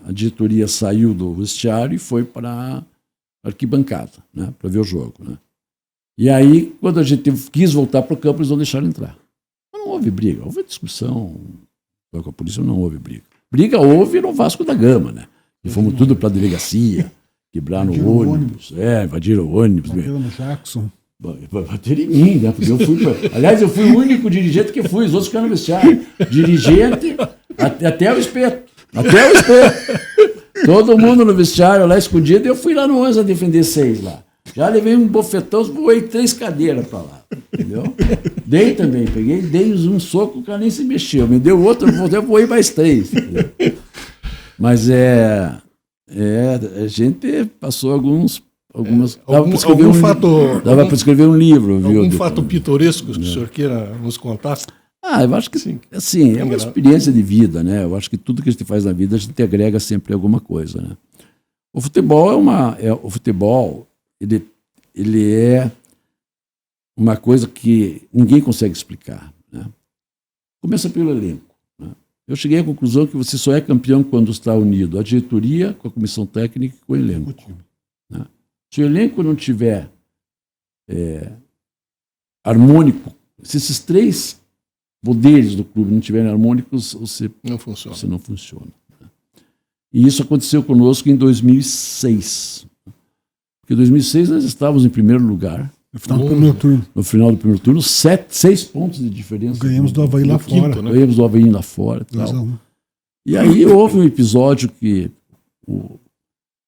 Speaker 2: a diretoria saiu do vestiário e foi para a arquibancada, né, para ver o jogo. Né? E aí, quando a gente quis voltar para o campo, eles não deixaram entrar. Mas não houve briga, houve discussão. Com a polícia não houve briga. Briga houve no Vasco da Gama, né? E fomos tudo para a delegacia, quebraram o ônibus. Invadiram o ônibus.
Speaker 4: Bateram no Jackson.
Speaker 2: Bateram em mim, né? Porque aliás, eu fui o único dirigente que fui, os outros ficaram no vestiário. Dirigente, até o espeto. Até o espeto. Todo mundo no vestiário lá escondido, e eu fui lá no 11 a defender 6 lá. Já levei um bofetão, voei 3 cadeiras para lá. Entendeu? Dei também, dei um soco, o cara nem se mexeu. Me deu outro, eu voei mais 3. Entendeu? Mas a gente passou algumas. Dava para escrever um livro.
Speaker 3: Algum fato pitoresco que o senhor queira nos contar?
Speaker 2: Eu acho que assim, é uma experiência de vida, né? Eu acho que tudo que a gente faz na vida, a gente agrega sempre alguma coisa, né? O futebol ele é uma coisa que ninguém consegue explicar, né? Começa pelo elenco. Né? Eu cheguei à conclusão que você só é campeão quando está unido a diretoria, com a comissão técnica e com o elenco. Né? Se o elenco não tiver harmônico, se esses 3 poderes do clube não estiverem harmônicos, você não funciona. Né? E isso aconteceu conosco em 2006. Porque em 2006 nós estávamos em primeiro lugar.
Speaker 4: No final do primeiro turno.
Speaker 2: No final do primeiro turno, 6 pontos de diferença.
Speaker 4: Ganhamos do Avaí lá fora.
Speaker 2: Né? Ganhamos do Avaí lá fora. E aí houve um episódio que,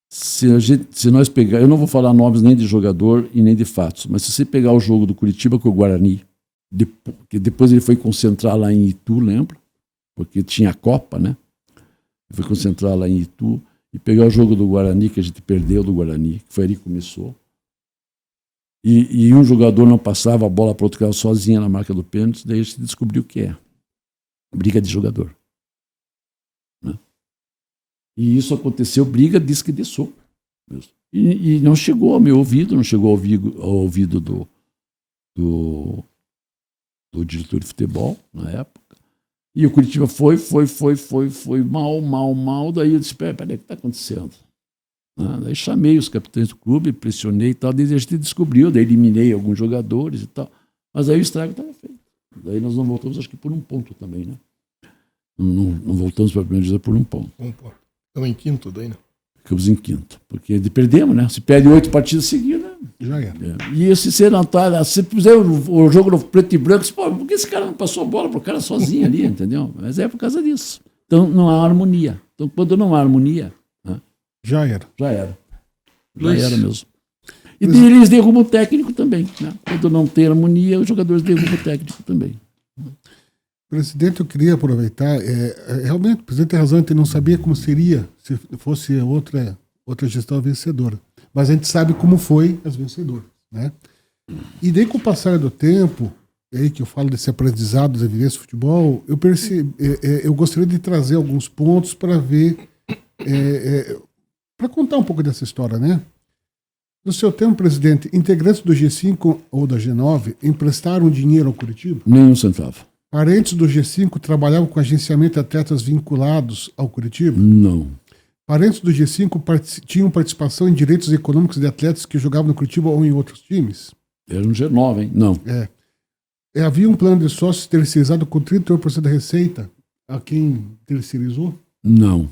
Speaker 2: se nós pegar, eu não vou falar nomes nem de jogador e nem de fatos, mas se você pegar o jogo do Curitiba com o Guarani, que depois ele foi concentrar lá em Itu, lembra? Porque tinha a Copa, né? Ele foi concentrar lá em Itu e pegar o jogo do Guarani, que a gente perdeu do Guarani, que foi ali que começou. E um jogador não passava a bola para outro, ficava sozinha na marca do pênalti, daí a gente descobriu o que é. Briga de jogador. Né? E isso aconteceu, briga diz que de soco. E não chegou ao meu ouvido, não chegou ao ouvido do diretor de futebol, na época. E o Curitiba foi mal. Daí eu disse, peraí, o que está acontecendo? Daí chamei os capitães do clube, pressionei e tal, daí a gente descobriu, daí eliminei alguns jogadores e tal. Mas aí o estrago estava feito. Daí nós não voltamos, acho que por 1 ponto também, né? Não voltamos para a primeira divisão por 1 ponto.
Speaker 3: Estamos em 5º daí, né?
Speaker 2: Ficamos em 5º, porque perdemos, né? Se perde 8 partidas seguidas,
Speaker 4: já era.
Speaker 2: E se você não tá, se fizer o jogo no preto e branco, você, por que esse cara não passou a bola pro cara sozinho ali, entendeu? Mas é por causa disso. Então não há harmonia. Então quando não há harmonia, né?
Speaker 4: Já era.
Speaker 2: Já era
Speaker 1: Luiz,
Speaker 2: mesmo. E eles derrubam o técnico também. Né? Quando não tem harmonia, os jogadores derrubam o técnico também.
Speaker 4: Presidente, eu queria aproveitar. Realmente, o presidente tem razão, a gente não sabia como seria se fosse outra gestão vencedora. Mas a gente sabe como foi as vencedoras. Né? E daí, com o passar do tempo, aí que eu falo desse aprendizado da vivência do futebol, eu gostaria de trazer alguns pontos para ver, para contar um pouco dessa história, né? No seu tempo, presidente, integrantes do G5 ou da G9 emprestaram dinheiro ao Curitiba?
Speaker 2: Nem um centavo.
Speaker 4: Parentes do G5 trabalhavam com agenciamento de atletas vinculados ao Curitiba?
Speaker 2: Não.
Speaker 4: Parentes do G5 tinham participação em direitos econômicos de atletas que jogavam no Curitiba ou em outros times?
Speaker 2: Era um G9, hein? Não.
Speaker 4: Havia um plano de sócios terceirizado com 38% da receita a quem terceirizou?
Speaker 2: Não.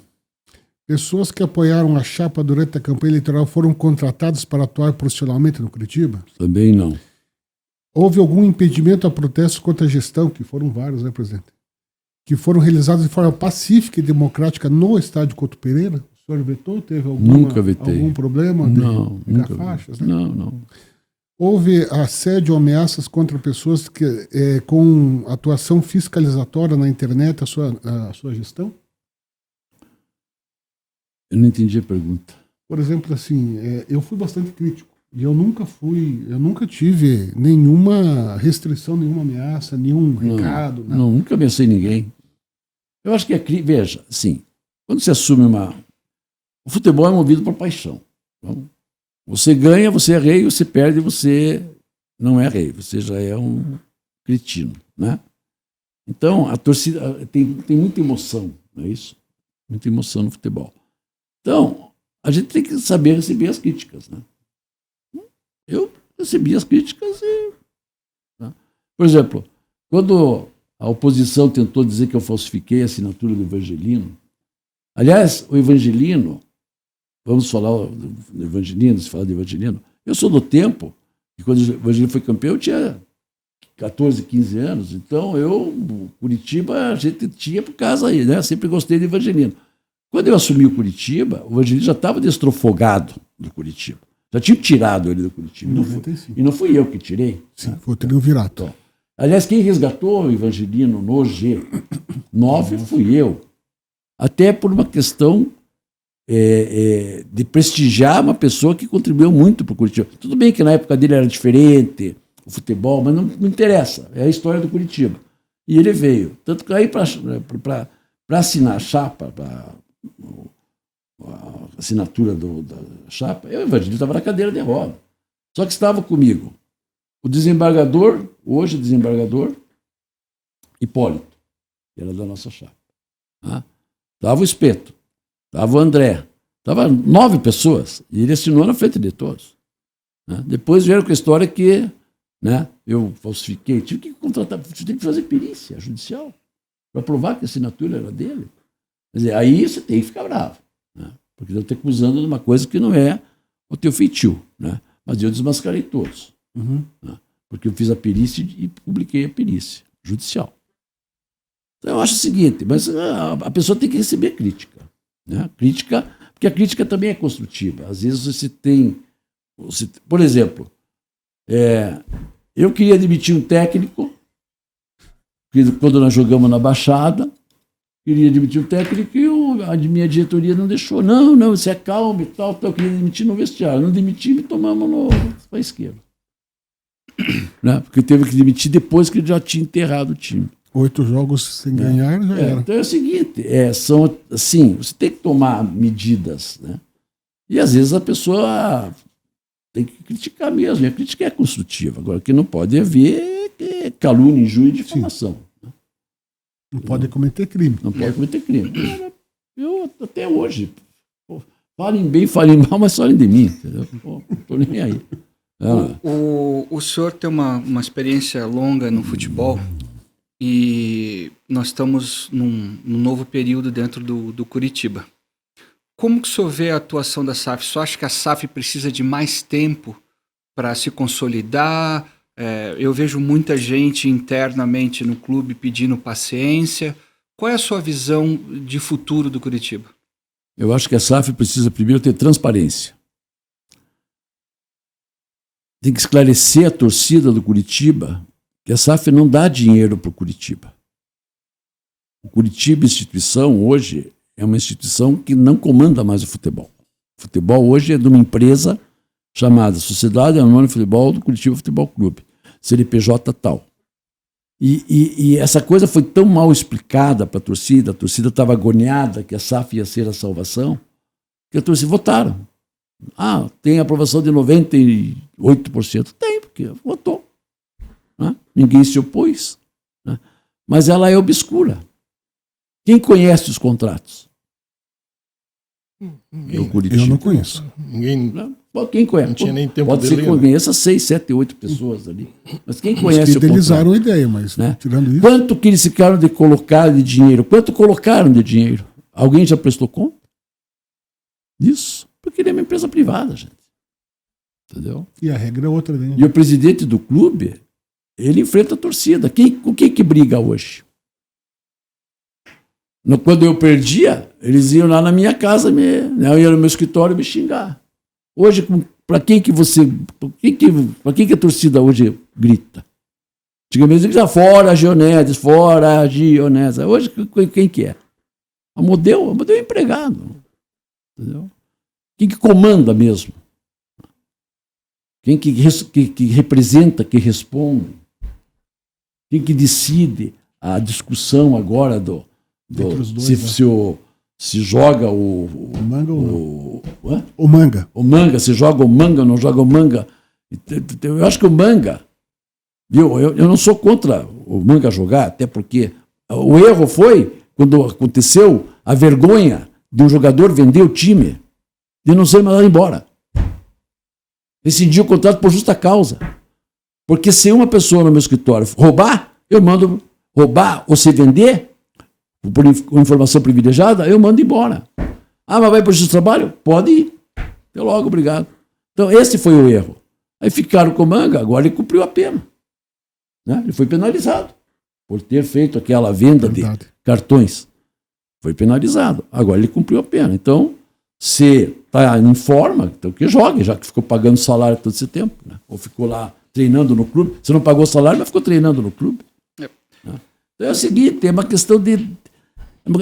Speaker 4: Pessoas que apoiaram a chapa durante a campanha eleitoral foram contratadas para atuar profissionalmente no Curitiba?
Speaker 2: Também não.
Speaker 4: Houve algum impedimento a protestos contra a gestão, que foram vários, né, presidente? Que foram realizados de forma pacífica e democrática no estádio Couto Pereira? O senhor vetou? Teve
Speaker 2: Nunca vetei.
Speaker 4: Algum problema
Speaker 2: Não,
Speaker 4: de
Speaker 2: nunca
Speaker 4: faixas? Né?
Speaker 2: Não.
Speaker 4: Houve assédio ou ameaças contra pessoas com atuação fiscalizatória na internet, a sua gestão?
Speaker 2: Eu não entendi a pergunta.
Speaker 4: Por exemplo, assim, eu fui bastante crítico. E eu nunca tive nenhuma restrição, nenhuma ameaça, nenhum recado. Nada.
Speaker 2: Não, nunca ameacei ninguém. Eu acho que veja, assim, quando você assume o futebol é movido por paixão. Então, você ganha, você é rei, você perde, você não é rei, você já é um cretino, né? Então, a torcida tem muita emoção, não é isso? Muita emoção no futebol. Então, a gente tem que saber receber as críticas, né? Eu recebi as críticas e... Né? Por exemplo, quando a oposição tentou dizer que eu falsifiquei a assinatura do Evangelino, aliás, o Evangelino, vamos falar do Evangelino, se falar do Evangelino, eu sou do tempo que quando o Evangelino foi campeão eu tinha 14, 15 anos, então Curitiba, a gente tinha por casa aí, né? Sempre gostei do Evangelino. Quando eu assumi o Curitiba, o Evangelino já estava destrofogado do Curitiba. Já tinha tirado ele do Curitiba. E não fui eu que tirei.
Speaker 4: Sim, foi o triunvirato.
Speaker 2: Então, aliás, quem resgatou o Evangelino no G9 fui eu. Até por uma questão de prestigiar uma pessoa que contribuiu muito para o Curitiba. Tudo bem que na época dele era diferente, o futebol, mas não interessa. É a história do Curitiba. E ele veio. Tanto que aí para assinar a chapa, a assinatura da chapa, o Evangelino estava na cadeira de roda. Só que estava comigo o desembargador, hoje desembargador, Hipólito, que era da nossa chapa. Estava o Espeto, estava o André, estava 9 pessoas, e ele assinou na frente de todos. Depois vieram com a história que eu falsifiquei, tive que contratar, tive que fazer perícia judicial para provar que a assinatura era dele. Quer dizer, aí você tem que ficar bravo. Porque eu estou acusando de uma coisa que não é o teu feitio, né? Mas eu desmascarei todos. Porque eu fiz a perícia e publiquei a perícia judicial. Então eu acho o seguinte, mas a pessoa tem que receber crítica. Né? Porque a crítica também é construtiva. Às vezes por exemplo, eu queria demitir um técnico, quando nós jogamos na Baixada, queria demitir o técnico e a minha diretoria não deixou. Não, você é calmo e tal, eu queria demitir no vestiário. Não demiti, me tomamos para a esquerda. Né? Porque teve que demitir depois que ele já tinha enterrado o time.
Speaker 4: 8 jogos sem ganhar, já era.
Speaker 2: Então é o seguinte, são assim, você tem que tomar medidas, né? E às vezes a pessoa tem que criticar mesmo, e a crítica é construtiva. Agora, o que não pode haver é calúnia, injúria e difamação.
Speaker 4: Não pode cometer crime.
Speaker 2: Não pode cometer crime. Eu, até hoje, falem bem, falem mal, mas falem de mim. Entendeu? Não estou nem aí.
Speaker 1: O senhor tem uma experiência longa no futebol e nós estamos num novo período dentro do Curitiba. Como que o senhor vê a atuação da SAF? O senhor acha que a SAF precisa de mais tempo para se consolidar? Eu vejo muita gente internamente no clube pedindo paciência. Qual é a sua visão de futuro do Curitiba?
Speaker 2: Eu acho que a SAF precisa primeiro ter transparência. tem que esclarecer a torcida do Curitiba que a SAF não dá dinheiro para o Curitiba. O Curitiba, instituição, hoje, é uma instituição que não comanda mais o futebol. O futebol hoje é de uma empresa chamada Sociedade Anônima de Futebol do Curitiba Futebol Clube, CNPJ tal. E essa coisa foi tão mal explicada para a torcida estava agoniada que a SAF ia ser a salvação, que a torcida votaram. Tem aprovação de 98%. Tem, porque votou. Né? Ninguém se opôs. Né? Mas ela é obscura. Quem conhece os contratos?
Speaker 4: Eu não conheço.
Speaker 3: Ninguém.
Speaker 2: Quem conhece?
Speaker 3: Não tinha nem tempo
Speaker 2: Pode
Speaker 3: de
Speaker 2: ser
Speaker 3: ler,
Speaker 2: que conheça 6, 7, 8 pessoas ali. Mas quem conhece o contrato?
Speaker 4: Idealizaram a ideia, mas
Speaker 2: né?
Speaker 4: Tirando isso...
Speaker 2: Quanto que eles ficaram de colocar de dinheiro? Quanto colocaram de dinheiro? Alguém já prestou conta? Isso. Porque ele é uma empresa privada, gente. Entendeu?
Speaker 4: E a regra é outra, né?
Speaker 2: E o presidente do clube, ele enfrenta a torcida. Com quem que briga hoje? Quando eu perdia, eles iam lá na minha casa, eu ia no meu escritório me xingar. Hoje, para quem que a torcida hoje grita? Antigamente dizia, fora Gionedes, fora Gionedes. Hoje, quem que é? A Modelo é empregado. Entendeu? Quem que comanda mesmo? Quem que representa, que responde? Quem que decide a discussão agora se joga o
Speaker 4: manga ou
Speaker 2: não?
Speaker 4: O manga.
Speaker 2: O manga, se joga o manga ou não joga o manga. Eu acho que o manga, viu? Eu não sou contra o manga jogar, até porque o erro foi quando aconteceu a vergonha de um jogador vender o time e não ser mandado embora. Rescindir o contrato por justa causa. Porque se uma pessoa no meu escritório roubar, eu mando roubar ou se vender, por informação privilegiada, eu mando embora. Mas vai para o justiça do trabalho? Pode ir. Até logo, obrigado. Então, esse foi o erro. Aí ficaram com o manga, agora ele cumpriu a pena. Né? Ele foi penalizado por ter feito aquela venda de cartões. Foi penalizado. Agora ele cumpriu a pena. Então, se está em forma, então que jogue, já que ficou pagando salário todo esse tempo. Né? Ou ficou lá treinando no clube. Você não pagou salário, mas ficou treinando no clube. Né? Então é o seguinte, é uma questão de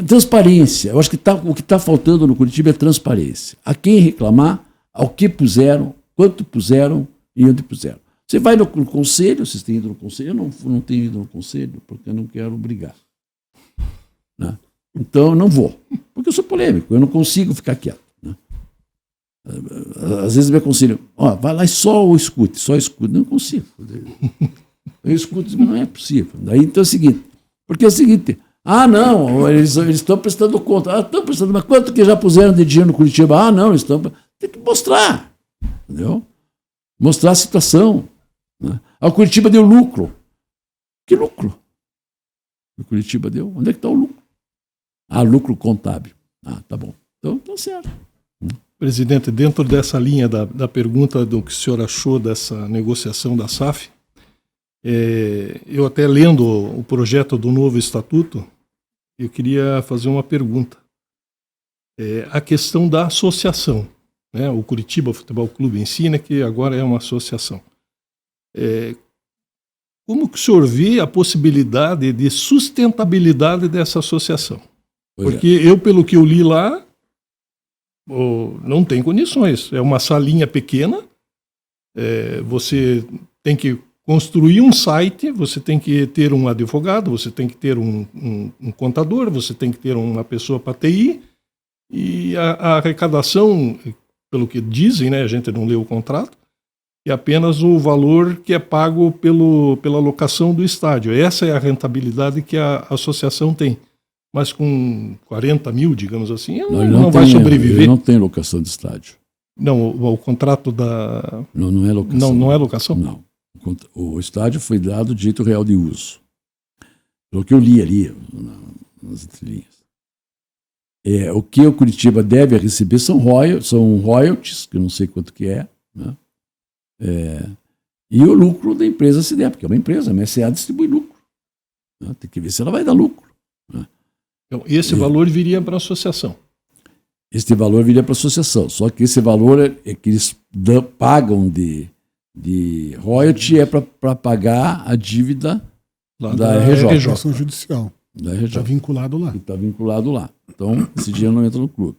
Speaker 2: transparência. Eu acho que o que está faltando no Curitiba é transparência. A quem reclamar, ao que puseram, quanto puseram e onde puseram. Você vai no conselho, vocês têm ido no conselho? Eu não tenho ido no conselho porque eu não quero brigar. Né? Então eu não vou, porque eu sou polêmico, eu não consigo ficar quieto. Né? Às vezes me aconselham, vai lá e só escute. Não consigo. Eu escuto, mas não é possível. Daí então é o seguinte, porque é o seguinte, não, eles estão prestando conta. Estão prestando, mas quanto que já puseram de dinheiro no Curitiba? Não, eles estão... Tem que mostrar, entendeu? Mostrar a situação. Né? O Curitiba deu lucro. Que lucro? O Curitiba deu? Onde é que está o lucro? Lucro contábil. Tá bom. Então, tá certo.
Speaker 3: Presidente, dentro dessa linha da pergunta do que o senhor achou dessa negociação da SAF, eu até lendo o projeto do novo estatuto, eu queria fazer uma pergunta. A questão da associação, né? O Curitiba Futebol Clube ensina que agora é uma associação. Como que o senhor vê a possibilidade de sustentabilidade dessa associação? Porque eu, pelo que eu li lá, não tem condições. É uma salinha pequena, você tem que construir um site, você tem que ter um advogado, você tem que ter um contador, você tem que ter uma pessoa para TI, e a arrecadação, pelo que dizem, né, a gente não leu o contrato, é apenas o valor que é pago pela locação do estádio. Essa é a rentabilidade que a associação tem. Mas com 40 mil, digamos assim, não vai sobreviver.
Speaker 2: Ele não tem locação de estádio.
Speaker 3: Não, o contrato da...
Speaker 2: Não é locação.
Speaker 3: Não é locação?
Speaker 2: Não. O estádio foi dado de direito real de uso. Pelo que eu li ali, nas entrelinhas. O que o Curitiba deve receber são royalties, que eu não sei quanto que é, né? E o lucro da empresa se der, porque é uma empresa, a MSA distribui lucro. Né? Tem que ver se ela vai dar lucro. Né?
Speaker 3: Então, esse valor viria para a associação.
Speaker 2: Este valor viria para a associação, só que esse valor é que eles pagam de de royalty é para pagar a dívida
Speaker 3: Lá
Speaker 2: da RJ.
Speaker 4: Ação judicial.
Speaker 2: Da RJ.
Speaker 4: Está vinculado lá.
Speaker 2: Que está vinculado lá. Então, esse dinheiro não entra no clube.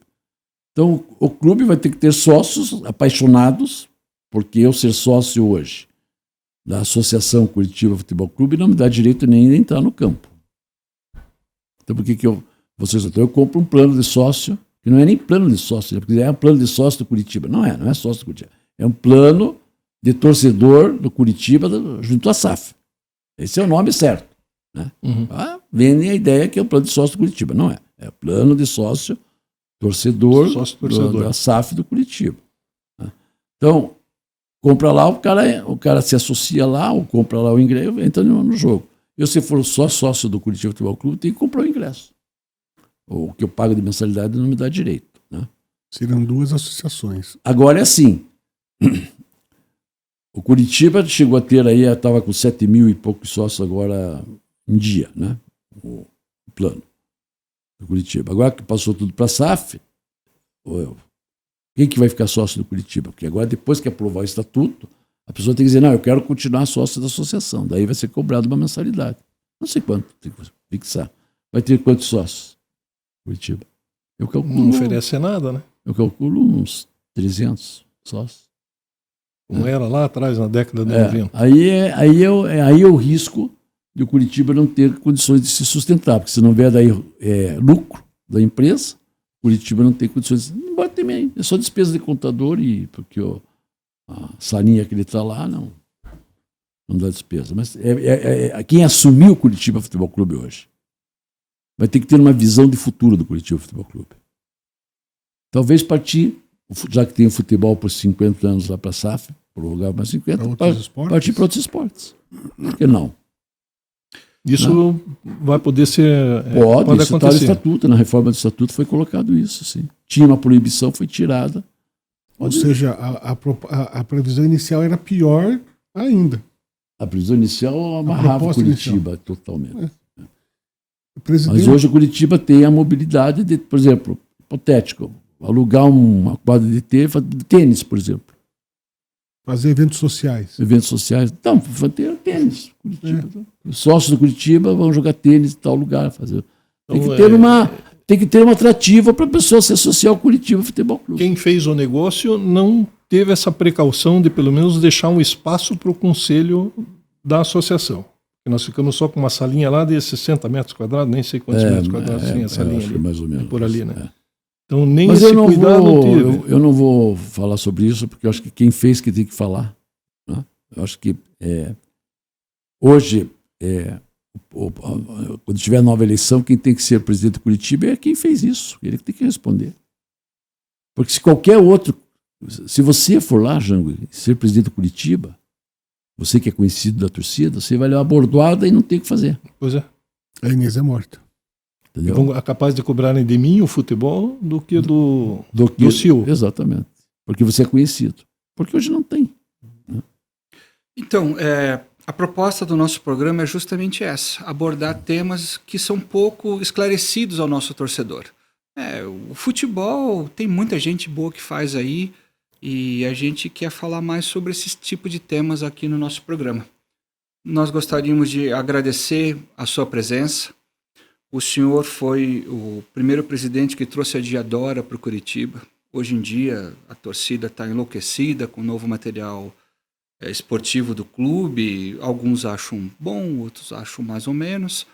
Speaker 2: Então, o clube vai ter que ter sócios apaixonados, porque eu ser sócio hoje da Associação Curitiba Futebol Clube não me dá direito nem de entrar no campo. Então, por que eu compro um plano de sócio, que não é nem plano de sócio, né? Porque é um plano de sócio do Curitiba. Não é sócio do Curitiba. É um plano de torcedor do Curitiba junto à SAF. Esse é o nome certo. Né? Vendem a ideia que é o plano de sócio do Curitiba. Não é. É plano de sócio torcedor, da SAF do Curitiba. Né? Então, compra lá, o cara se associa lá, ou compra lá o ingresso, entra no jogo. Eu, se for só sócio do Curitiba Futebol Clube, tenho que comprar o ingresso. O que eu pago de mensalidade não me dá direito. Né?
Speaker 4: Seriam 2 associações.
Speaker 2: Agora é assim. O Curitiba chegou a ter aí, estava com 7 mil e poucos sócios agora em dia, né? O plano do Curitiba. Agora que passou tudo para a SAF, quem que vai ficar sócio do Curitiba? Porque agora, depois que aprovar o estatuto, a pessoa tem que dizer, não, eu quero continuar sócio da associação. Daí vai ser cobrado uma mensalidade. Não sei quanto, tem que fixar. Vai ter quantos sócios? Curitiba.
Speaker 3: Não oferece nada, né?
Speaker 2: Eu calculo uns 300 sócios.
Speaker 3: Como era lá atrás, na década de 90.
Speaker 2: Aí é o risco de o Curitiba não ter condições de se sustentar, porque se não vier daí lucro da empresa, Curitiba não tem condições. Não pode ter meio. É só despesa de contador, porque a salinha que ele está lá não dá despesa. Mas quem assumiu o Curitiba Futebol Clube hoje vai ter que ter uma visão de futuro do Curitiba Futebol Clube. Talvez partir, já que tem o futebol por 50 anos lá para a SAF, prorrogar mais 50, partir para outros esportes. Por que não?
Speaker 3: Isso vai poder ser.
Speaker 2: Pode isso está no estatuto, na reforma do estatuto foi colocado isso, sim. Tinha uma proibição, foi tirada.
Speaker 4: Ou seja, a previsão inicial era pior ainda.
Speaker 2: A previsão inicial amarrava o Curitiba totalmente.
Speaker 4: Presidente...
Speaker 2: Mas hoje o Curitiba tem a mobilidade de, por exemplo, hipotético, alugar uma quadra de tênis, por exemplo.
Speaker 4: Fazer eventos sociais.
Speaker 2: Eventos sociais. Não, ter tênis. Curitiba. Os sócios do Curitiba vão jogar tênis em tal lugar. Fazer. Tem que ter uma atrativa para a pessoa se associar ao Curitiba Futebol Clube.
Speaker 3: Quem fez o negócio não teve essa precaução de pelo menos deixar um espaço para o conselho da associação. Nós ficamos só com uma salinha lá de 60 metros quadrados, nem sei quantos metros quadrados tem a salinha ali,
Speaker 2: mais ou menos,
Speaker 3: por ali, né? Então nem
Speaker 2: mas
Speaker 3: esse cuidado não teve.
Speaker 2: Eu não vou falar sobre isso, porque eu acho que quem fez que tem que falar. Né? Eu acho que hoje, quando tiver nova eleição, quem tem que ser presidente do Curitiba é quem fez isso. Ele que tem que responder. Porque se qualquer outro... Se você for lá, Jango, ser presidente do Curitiba, você que é conhecido da torcida, você vai levar uma bordoada e não tem o que fazer.
Speaker 3: Pois é.
Speaker 4: A Inês é morta.
Speaker 3: Entendeu? É capaz de cobrarem de mim o futebol do que do Sil.
Speaker 2: Exatamente. Porque você é conhecido. Porque hoje não tem. Né?
Speaker 1: Então, a proposta do nosso programa é justamente essa, abordar temas que são pouco esclarecidos ao nosso torcedor. O futebol, tem muita gente boa que faz aí, e a gente quer falar mais sobre esse tipo de temas aqui no nosso programa. Nós gostaríamos de agradecer a sua presença. O senhor foi o primeiro presidente que trouxe a Diadora para o Curitiba. Hoje em dia a torcida está enlouquecida com o novo material esportivo do clube. Alguns acham bom, outros acham mais ou menos.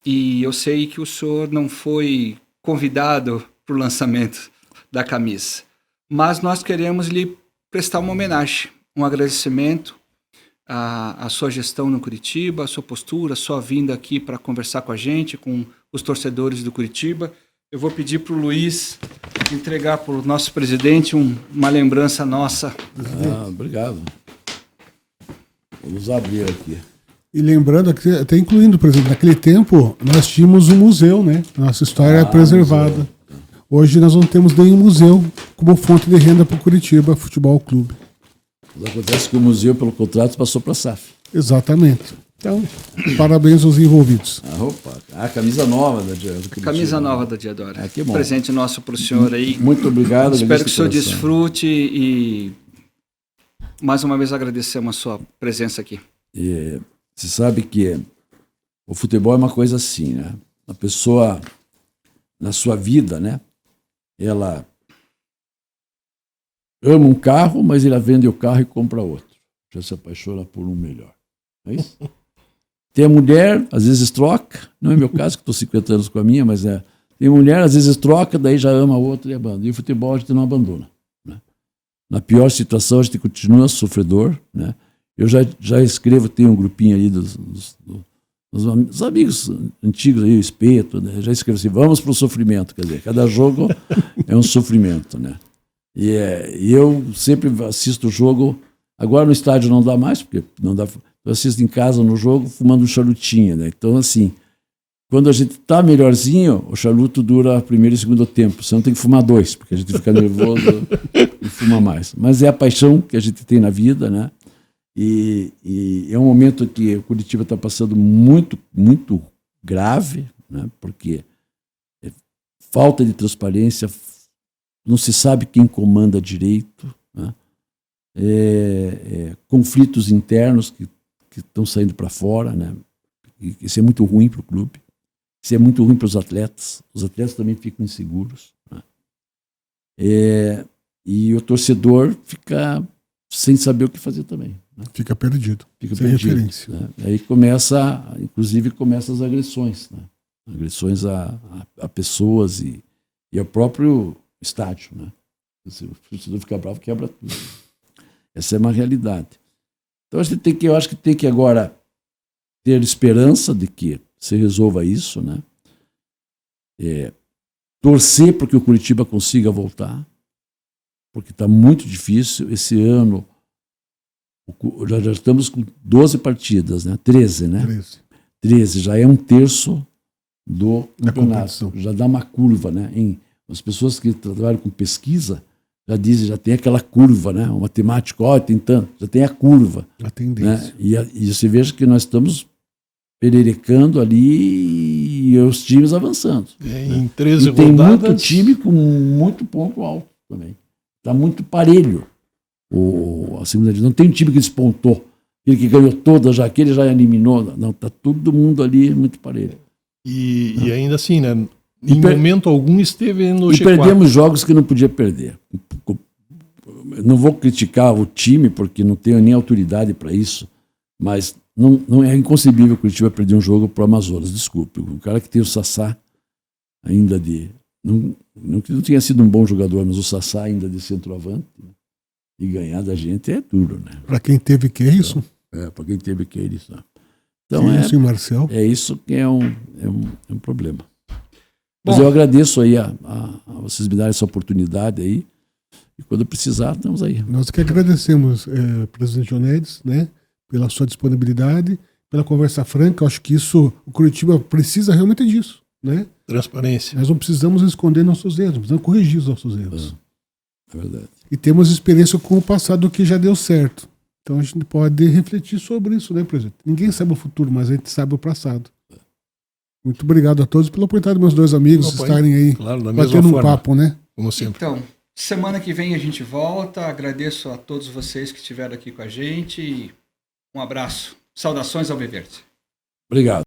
Speaker 1: E eu sei que o senhor não foi convidado para o lançamento da camisa. Mas nós queremos lhe prestar uma homenagem, um agradecimento à sua gestão no Curitiba, a sua postura, a sua vinda aqui para conversar com a gente, com os torcedores do Curitiba. Eu vou pedir para o Luiz entregar para o nosso presidente uma lembrança nossa.
Speaker 2: Obrigado. Vamos abrir aqui.
Speaker 4: E lembrando, até incluindo, por exemplo, naquele tempo nós tínhamos um museu, né? Nossa história é preservada. Museu. Hoje nós não temos nenhum museu como fonte de renda para o Curitiba Futebol Clube.
Speaker 2: Acontece que o museu, pelo contrato, passou para a SAF.
Speaker 4: Exatamente. Então, parabéns aos envolvidos.
Speaker 2: A camisa nova da Diadora.
Speaker 1: Camisa nova da Diadora.
Speaker 2: Que bom.
Speaker 1: Presente nosso para o senhor aí.
Speaker 2: Muito obrigado.
Speaker 1: Espero que o senhor desfrute e mais uma vez agradecemos a sua presença aqui.
Speaker 2: Você sabe que o futebol é uma coisa assim, né? A pessoa, na sua vida, né? Ela ama um carro, mas ela vende o carro e compra outro. Já se apaixona por um melhor. É isso? Tem a mulher, às vezes troca. Não é meu caso, que estou 50 anos com a minha, mas tem mulher, às vezes troca, daí já ama a outra e abandona. E o futebol a gente não abandona. Né? Na pior situação, a gente continua sofredor, né? Eu já escrevo, tem um grupinho ali dos amigos antigos aí, o Espeto, né? Já escrevo assim, vamos para o sofrimento, quer dizer, cada jogo é um sofrimento, né? E eu sempre assisto o jogo, agora no estádio não dá mais, porque não dá, eu assisto em casa no jogo fumando um charutinho, né? Então, assim, quando a gente tá melhorzinho, o charuto dura primeiro e segundo tempo, você não tem que fumar 2, porque a gente fica nervoso e fuma mais. Mas é a paixão que a gente tem na vida, né? E é um momento que o Curitiba está passando muito, muito grave, né? Porque falta de transparência, não se sabe quem comanda direito, né? Conflitos internos que estão saindo para fora, né? Isso é muito ruim para o clube, isso é muito ruim para os atletas também ficam inseguros, né? E o torcedor fica sem saber o que fazer também. Né?
Speaker 4: Fica perdido.
Speaker 2: Fica
Speaker 4: sem
Speaker 2: perdido,
Speaker 4: referência.
Speaker 2: né? Aí inclusive começam as agressões, né? Agressões a pessoas e ao próprio estádio, né? Se o torcedor ficar bravo, quebra tudo. Essa é uma realidade. Então eu acho que tem que agora ter esperança de que se resolva isso, né? Torcer para que o Curitiba consiga voltar, porque está muito difícil. Esse ano já estamos com 12 partidas, né? 13, né? 13, já é um terço do campeonato. Já dá uma curva, né? As pessoas que trabalham com pesquisa já dizem, já tem aquela curva, né? O matemático, já tem a curva.
Speaker 4: A tendência.
Speaker 2: Né? E você veja que nós estamos pererecando ali e os times avançando.
Speaker 3: Em 13
Speaker 2: e tem
Speaker 3: rodadas...
Speaker 2: muito time com muito ponto alto também. Está muito parelho a segunda divisão. Não tem um time que despontou. Ele que ganhou todas já, aquele já eliminou. Não, está todo mundo ali muito parelho.
Speaker 3: E ainda assim, né? Em momento algum esteve no G4.
Speaker 2: E perdemos jogos que não podia perder. Não vou criticar o time, porque não tenho nem autoridade para isso, mas não é inconcebível que o Curitiba perder um jogo para o Amazonas. Desculpe. O cara que tem o Sassá ainda não tinha sido um bom jogador, mas o Sassá ainda de centroavante, né? E ganhar da gente é duro, né?
Speaker 4: Para quem teve que é isso?
Speaker 2: Para quem teve que é isso. Então
Speaker 4: isso, Marcel?
Speaker 2: É isso que é um problema. Mas eu agradeço aí a vocês me darem essa oportunidade aí. E quando precisar, estamos aí.
Speaker 4: Nós que agradecemos, presidente Onedes, né, pela sua disponibilidade, pela conversa franca. Eu acho que o Curitiba precisa realmente disso, né?
Speaker 3: Transparência.
Speaker 4: Nós não precisamos esconder nossos erros, precisamos corrigir os nossos erros.
Speaker 2: É verdade.
Speaker 4: E temos experiência com o passado que já deu certo. Então a gente pode refletir sobre isso, né, presidente? Ninguém sabe o futuro, mas a gente sabe o passado. Muito obrigado a todos pela oportunidade, meus dois amigos, estarem aí,
Speaker 3: claro, da mesma
Speaker 4: batendo um
Speaker 3: forma,
Speaker 4: papo, né?
Speaker 3: Como sempre.
Speaker 1: Então, semana que vem a gente volta. Agradeço a todos vocês que estiveram aqui com a gente. Um abraço. Saudações ao Viverde.
Speaker 2: Obrigado.